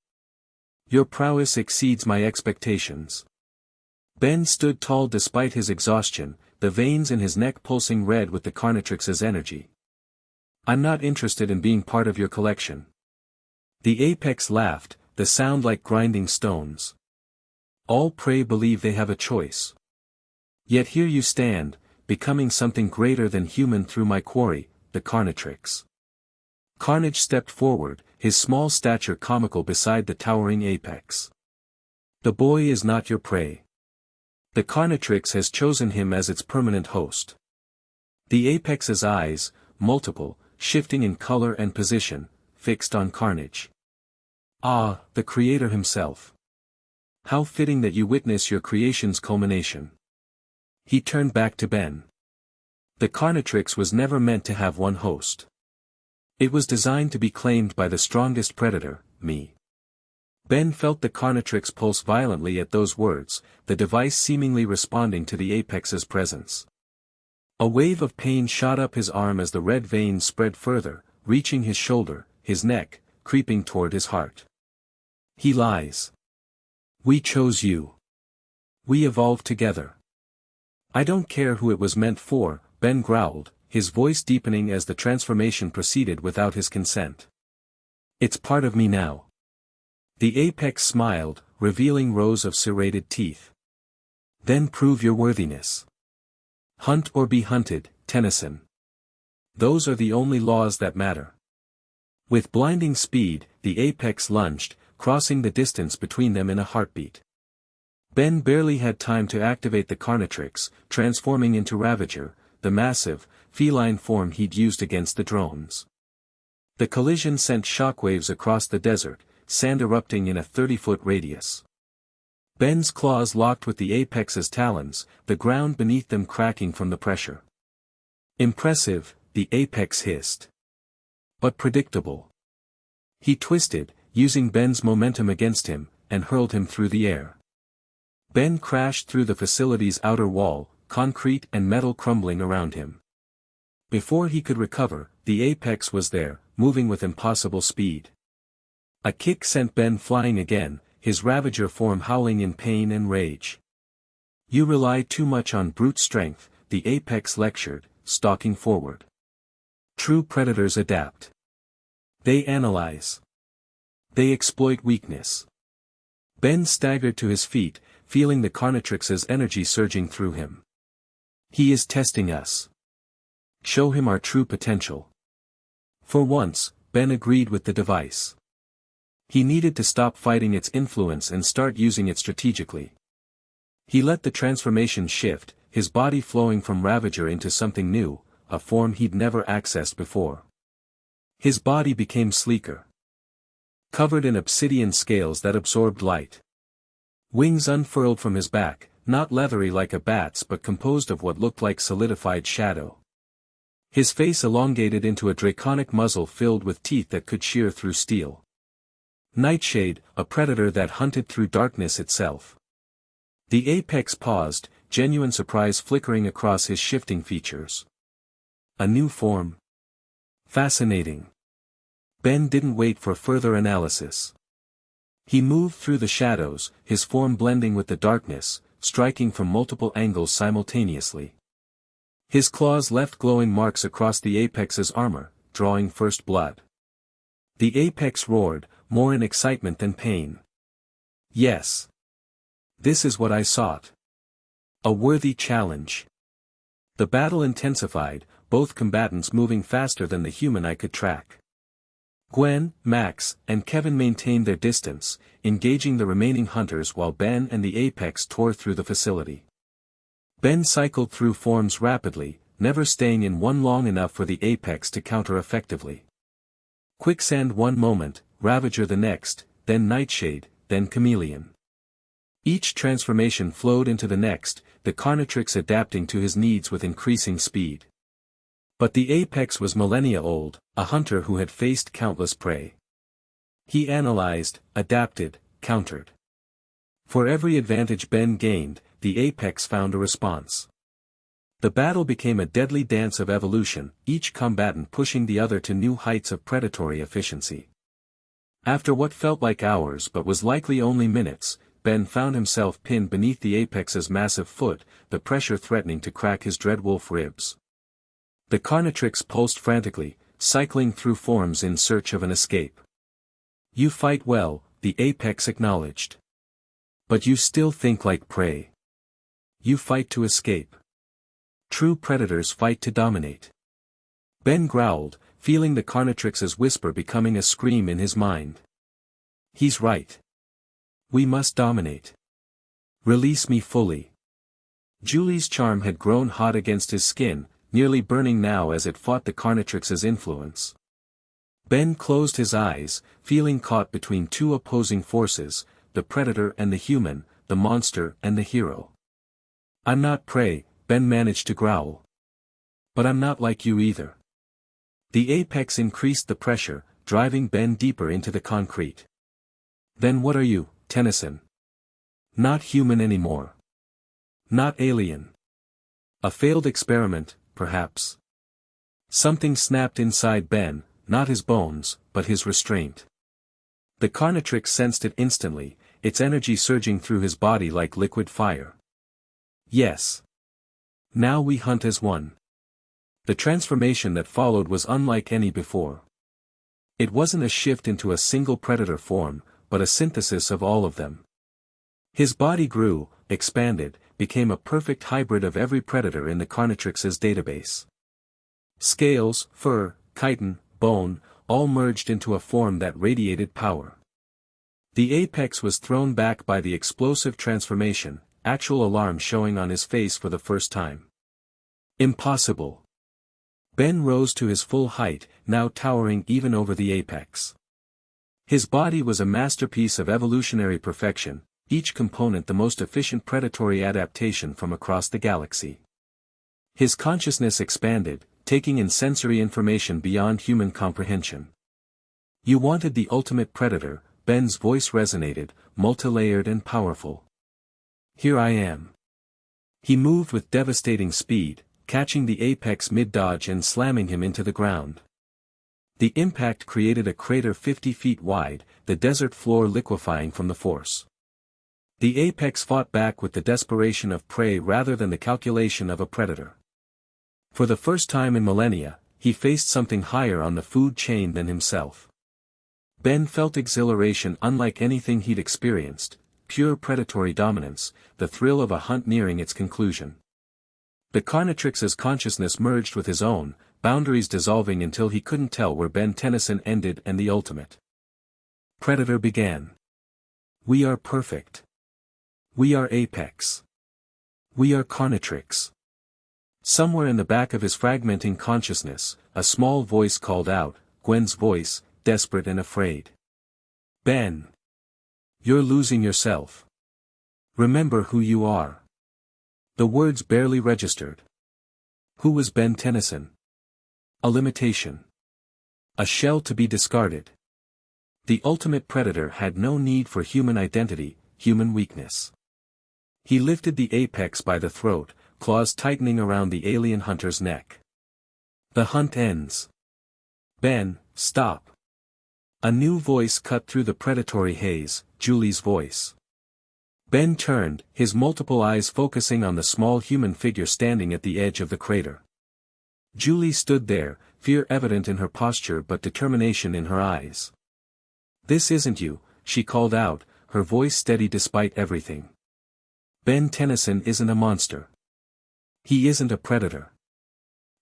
Your prowess exceeds my expectations. Ben stood tall despite his exhaustion, the veins in his neck pulsing red with the Carnitrix's energy. I'm not interested in being part of your collection. The Apex laughed, the sound like grinding stones. All prey believe they have a choice. Yet here you stand, becoming something greater than human through my quarry, the Carnitrix. Carnage stepped forward, his small stature comical beside the towering apex. The boy is not your prey. The Carnitrix has chosen him as its permanent host. The apex's eyes, multiple, shifting in color and position, fixed on Carnage. Ah, the Creator himself. How fitting that you witness your creation's culmination. He turned back to Ben. The Carnitrix was never meant to have one host. It was designed to be claimed by the strongest predator, me. Ben felt the Carnitrix pulse violently at those words, the device seemingly responding to the apex's presence. A wave of pain shot up his arm as the red veins spread further, reaching his shoulder, his neck, creeping toward his heart. He lies. We chose you. We evolved together. I don't care who it was meant for, Ben growled, his voice deepening as the transformation proceeded without his consent. It's part of me now. The apex smiled, revealing rows of serrated teeth. Then prove your worthiness. Hunt or be hunted, Tennyson. Those are the only laws that matter. With blinding speed, the apex lunged, crossing the distance between them in a heartbeat. Ben barely had time to activate the Carnitrix, transforming into Ravager, the massive, feline form he'd used against the drones. The collision sent shockwaves across the desert, sand erupting in a 30-foot radius. Ben's claws locked with the apex's talons, the ground beneath them cracking from the pressure. Impressive, the apex hissed. But predictable. He twisted, using Ben's momentum against him, and hurled him through the air. Ben crashed through the facility's outer wall, concrete and metal crumbling around him. Before he could recover, the apex was there, moving with impossible speed. A kick sent Ben flying again, his Ravager form howling in pain and rage. You rely too much on brute strength, the apex lectured, stalking forward. True predators adapt. They analyze. They exploit weakness. Ben staggered to his feet, feeling the Carnitrix's energy surging through him. He is testing us. Show him our true potential. For once, Ben agreed with the device. He needed to stop fighting its influence and start using it strategically. He let the transformation shift, his body flowing from Ravager into something new, a form he'd never accessed before. His body became sleeker. Covered in obsidian scales that absorbed light. Wings unfurled from his back, not leathery like a bat's but composed of what looked like solidified shadow. His face elongated into a draconic muzzle filled with teeth that could shear through steel. Nightshade, a predator that hunted through darkness itself. The apex paused, genuine surprise flickering across his shifting features. A new form. Fascinating. Ben didn't wait for further analysis. He moved through the shadows, his form blending with the darkness, striking from multiple angles simultaneously. His claws left glowing marks across the apex's armor, drawing first blood. The apex roared, more in excitement than pain. Yes. This is what I sought. A worthy challenge. The battle intensified, both combatants moving faster than the human eye could track. Gwen, Max, and Kevin maintained their distance, engaging the remaining hunters while Ben and the apex tore through the facility. Ben cycled through forms rapidly, never staying in one long enough for the apex to counter effectively. Quicksand one moment, Ravager the next, then Nightshade, then Chameleon. Each transformation flowed into the next, the Carnitrix adapting to his needs with increasing speed. But the apex was millennia old, a hunter who had faced countless prey. He analyzed, adapted, countered. For every advantage Ben gained, the apex found a response. The battle became a deadly dance of evolution, each combatant pushing the other to new heights of predatory efficiency. After what felt like hours but was likely only minutes, Ben found himself pinned beneath the apex's massive foot, the pressure threatening to crack his dreadwolf ribs. The Carnitrix pulsed frantically, cycling through forms in search of an escape. You fight well, the apex acknowledged. But you still think like prey. You fight to escape. True predators fight to dominate. Ben growled, feeling the Carnitrix's whisper becoming a scream in his mind. He's right. We must dominate. Release me fully. Julie's charm had grown hot against his skin, nearly burning now as it fought the Carnitrix's influence. Ben closed his eyes, feeling caught between two opposing forces, the predator and the human, the monster and the hero. I'm not prey, Ben managed to growl. But I'm not like you either. The apex increased the pressure, driving Ben deeper into the concrete. Then what are you, Tennyson? Not human anymore. Not alien. A failed experiment, perhaps. Something snapped inside Ben, not his bones, but his restraint. The Carnitrix sensed it instantly, its energy surging through his body like liquid fire. Yes. Now we hunt as one. The transformation that followed was unlike any before. It wasn't a shift into a single predator form, but a synthesis of all of them. His body grew, expanded, became a perfect hybrid of every predator in the Carnitrix's database. Scales, fur, chitin, bone, all merged into a form that radiated power. The apex was thrown back by the explosive transformation, actual alarm showing on his face for the first time. Impossible. Ben rose to his full height, now towering even over the apex. His body was a masterpiece of evolutionary perfection, each component the most efficient predatory adaptation from across the galaxy. His consciousness expanded, taking in sensory information beyond human comprehension. You wanted the ultimate predator, Ben's voice resonated, multi-layered and powerful. Here I am. He moved with devastating speed, catching the apex mid-dodge and slamming him into the ground. The impact created a crater 50 feet wide, the desert floor liquefying from the force. The apex fought back with the desperation of prey rather than the calculation of a predator. For the first time in millennia, he faced something higher on the food chain than himself. Ben felt exhilaration unlike anything he'd experienced, pure predatory dominance, the thrill of a hunt nearing its conclusion. The Carnitrix's consciousness merged with his own, boundaries dissolving until he couldn't tell where Ben Tennyson ended and the ultimate predator began. We are perfect. We are apex. We are Carnitrix. Somewhere in the back of his fragmenting consciousness, a small voice called out, Gwen's voice, desperate and afraid. Ben. You're losing yourself. Remember who you are. The words barely registered. Who was Ben Tennyson? A limitation. A shell to be discarded. The ultimate predator had no need for human identity, human weakness. He lifted the apex by the throat, claws tightening around the alien hunter's neck. The hunt ends. Ben, stop. A new voice cut through the predatory haze, Julie's voice. Ben turned, his multiple eyes focusing on the small human figure standing at the edge of the crater. Julie stood there, fear evident in her posture but determination in her eyes. This isn't you, she called out, her voice steady despite everything. Ben Tennyson isn't a monster. He isn't a predator.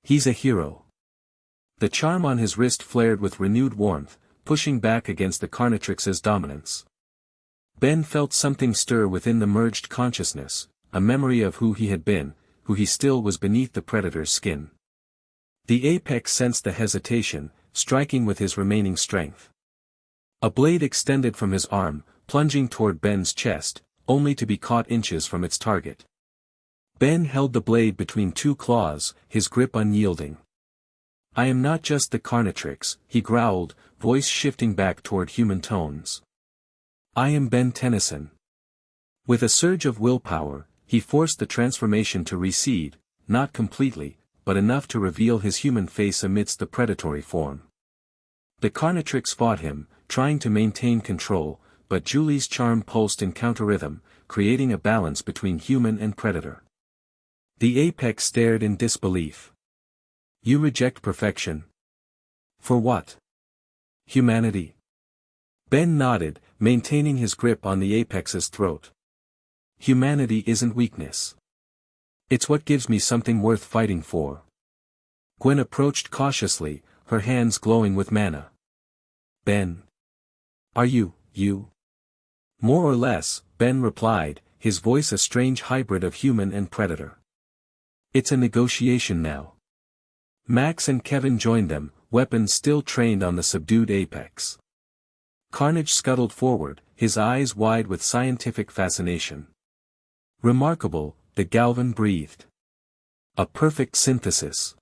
He's a hero. The charm on his wrist flared with renewed warmth, pushing back against the Carnitrix's dominance. Ben felt something stir within the merged consciousness, a memory of who he had been, who he still was beneath the predator's skin. The apex sensed the hesitation, striking with his remaining strength. A blade extended from his arm, plunging toward Ben's chest, only to be caught inches from its target. Ben held the blade between two claws, his grip unyielding. I am not just the Carnitrix, he growled, voice shifting back toward human tones. I am Ben Tennyson. With a surge of willpower, he forced the transformation to recede, not completely, but enough to reveal his human face amidst the predatory form. The Carnitrix fought him, trying to maintain control, but Julie's charm pulsed in counter-rhythm, creating a balance between human and predator. The apex stared in disbelief. You reject perfection. For what? Humanity. Ben nodded, maintaining his grip on the apex's throat. Humanity isn't weakness. It's what gives me something worth fighting for. Gwen approached cautiously, her hands glowing with mana. Ben. Are you? More or less, Ben replied, his voice a strange hybrid of human and predator. It's a negotiation now. Max and Kevin joined them, weapons still trained on the subdued apex. Carnage scuttled forward, his eyes wide with scientific fascination. Remarkable, the Galvan breathed. A perfect synthesis.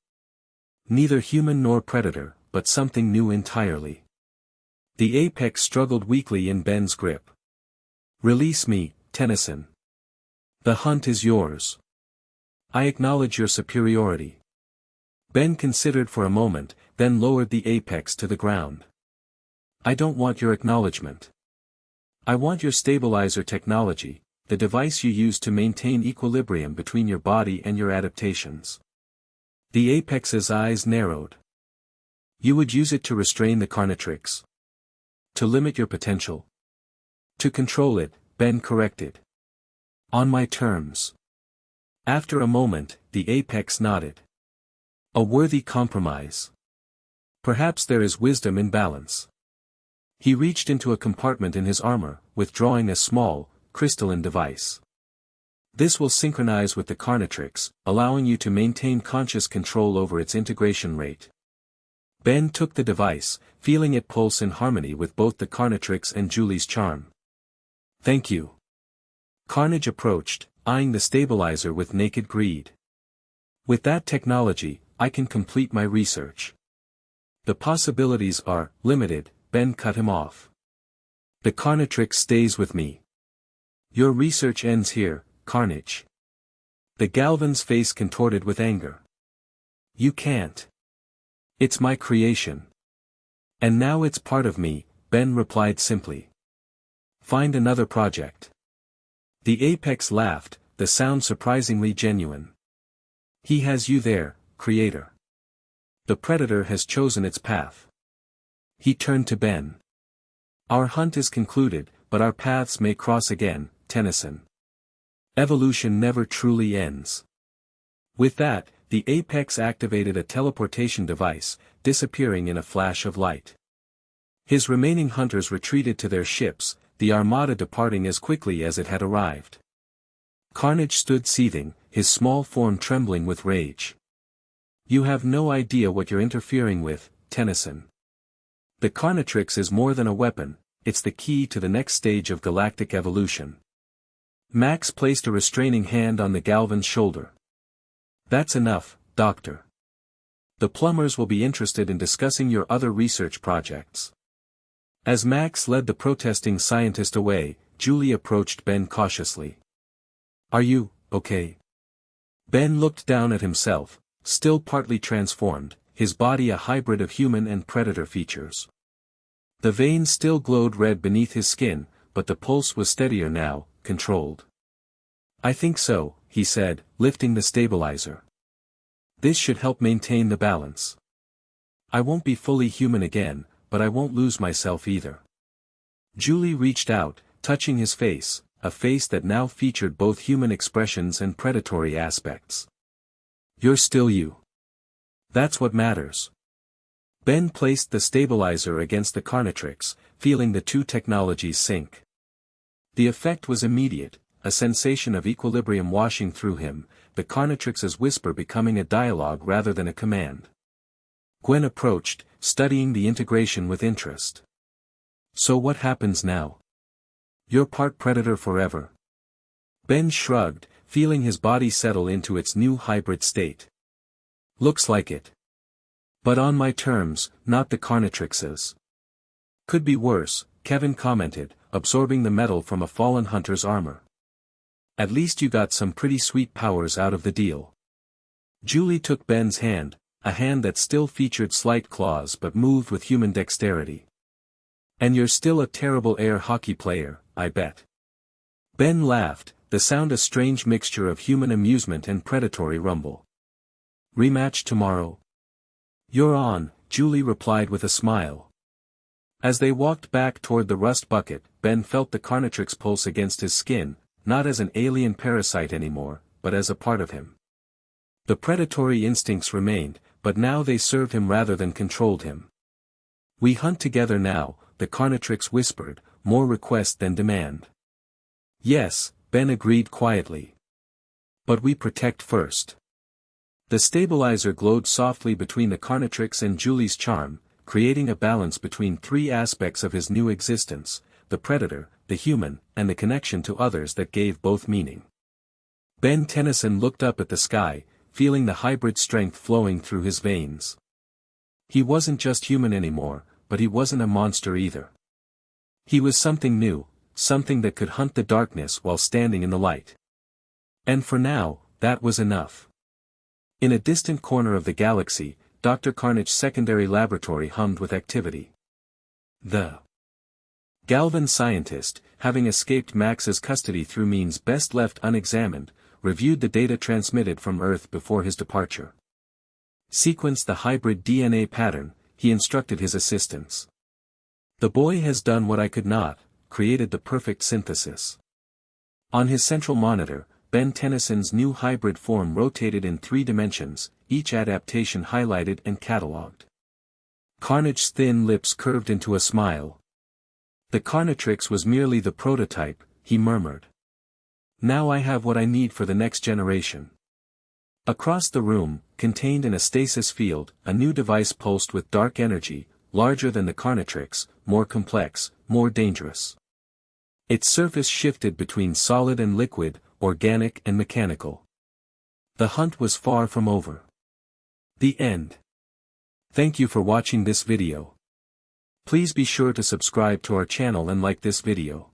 Neither human nor predator, but something new entirely. The apex struggled weakly in Ben's grip. Release me, Tennyson. The hunt is yours. I acknowledge your superiority. Ben considered for a moment, then lowered the apex to the ground. I don't want your acknowledgement. I want your stabilizer technology, the device you use to maintain equilibrium between your body and your adaptations. The apex's eyes narrowed. You would use it to restrain the Carnitrix. To limit your potential. To control it, Ben corrected. On my terms. After a moment, the apex nodded. A worthy compromise. Perhaps there is wisdom in balance. He reached into a compartment in his armor, withdrawing a small, crystalline device. This will synchronize with the Carnitrix, allowing you to maintain conscious control over its integration rate. Ben took the device, feeling it pulse in harmony with both the Carnitrix and Julie's charm. Thank you. Carnage approached, eyeing the stabilizer with naked greed. With that technology, I can complete my research. The possibilities are limited, Ben cut him off. The Carnitrix stays with me. Your research ends here, Carnage. The Galvan's face contorted with anger. You can't. It's my creation. And now it's part of me, Ben replied simply. Find another project. The apex laughed, the sound surprisingly genuine. He has you there, creator. The predator has chosen its path. He turned to Ben. Our hunt is concluded, but our paths may cross again, Tennyson. Evolution never truly ends. With that, the apex activated a teleportation device, disappearing in a flash of light. His remaining hunters retreated to their ships, the armada departing as quickly as it had arrived. Carnage stood seething, his small form trembling with rage. You have no idea what you're interfering with, Tennyson. The Carnitrix is more than a weapon, it's the key to the next stage of galactic evolution. Max placed a restraining hand on the Galvan's shoulder. That's enough, Doctor. The plumbers will be interested in discussing your other research projects. As Max led the protesting scientist away, Julie approached Ben cautiously. Are you, okay? Ben looked down at himself, still partly transformed, his body a hybrid of human and predator features. The veins still glowed red beneath his skin, but the pulse was steadier now, controlled. I think so, he said, lifting the stabilizer. This should help maintain the balance. I won't be fully human again, but I won't lose myself either. Julie reached out, touching his face, a face that now featured both human expressions and predatory aspects. You're still you. That's what matters. Ben placed the stabilizer against the Carnitrix, feeling the two technologies sync. The effect was immediate, a sensation of equilibrium washing through him, the Carnitrix's whisper becoming a dialogue rather than a command. Gwen approached, studying the integration with interest. So what happens now? You're part predator forever. Ben shrugged, feeling his body settle into its new hybrid state. Looks like it. But on my terms, not the Carnitrix's. Could be worse, Kevin commented, absorbing the metal from a fallen hunter's armor. At least you got some pretty sweet powers out of the deal. Julie took Ben's hand, a hand that still featured slight claws but moved with human dexterity. And you're still a terrible air hockey player, I bet. Ben laughed, the sound a strange mixture of human amusement and predatory rumble. Rematch tomorrow? You're on, Julie replied with a smile. As they walked back toward the rust bucket, Ben felt the Carnitrix pulse against his skin, not as an alien parasite anymore, but as a part of him. The predatory instincts remained, but now they served him rather than controlled him. "We hunt together now," the Carnitrix whispered, more request than demand. "Yes," Ben agreed quietly. "But we protect first." The stabilizer glowed softly between the Carnitrix and Julie's charm, creating a balance between three aspects of his new existence: the predator, the human, and the connection to others that gave both meaning. Ben Tennyson looked up at the sky, feeling the hybrid strength flowing through his veins. He wasn't just human anymore, but he wasn't a monster either. He was something new, something that could hunt the darkness while standing in the light. And for now, that was enough. In a distant corner of the galaxy, Dr. Carnage's secondary laboratory hummed with activity. The Galvan scientist, having escaped Max's custody through means best left unexamined, reviewed the data transmitted from Earth before his departure. "Sequence the hybrid DNA pattern," he instructed his assistants. "The boy has done what I could not, created the perfect synthesis." On his central monitor, Ben Tennyson's new hybrid form rotated in 3 dimensions, each adaptation highlighted and catalogued. Carnage's thin lips curved into a smile. "The Carnitrix was merely the prototype," he murmured. "Now I have what I need for the next generation." Across the room, contained in a stasis field, a new device pulsed with dark energy, larger than the Carnitrix, more complex, more dangerous. Its surface shifted between solid and liquid, organic and mechanical. The hunt was far from over. The end. Thank you for watching this video. Please be sure to subscribe to our channel and like this video.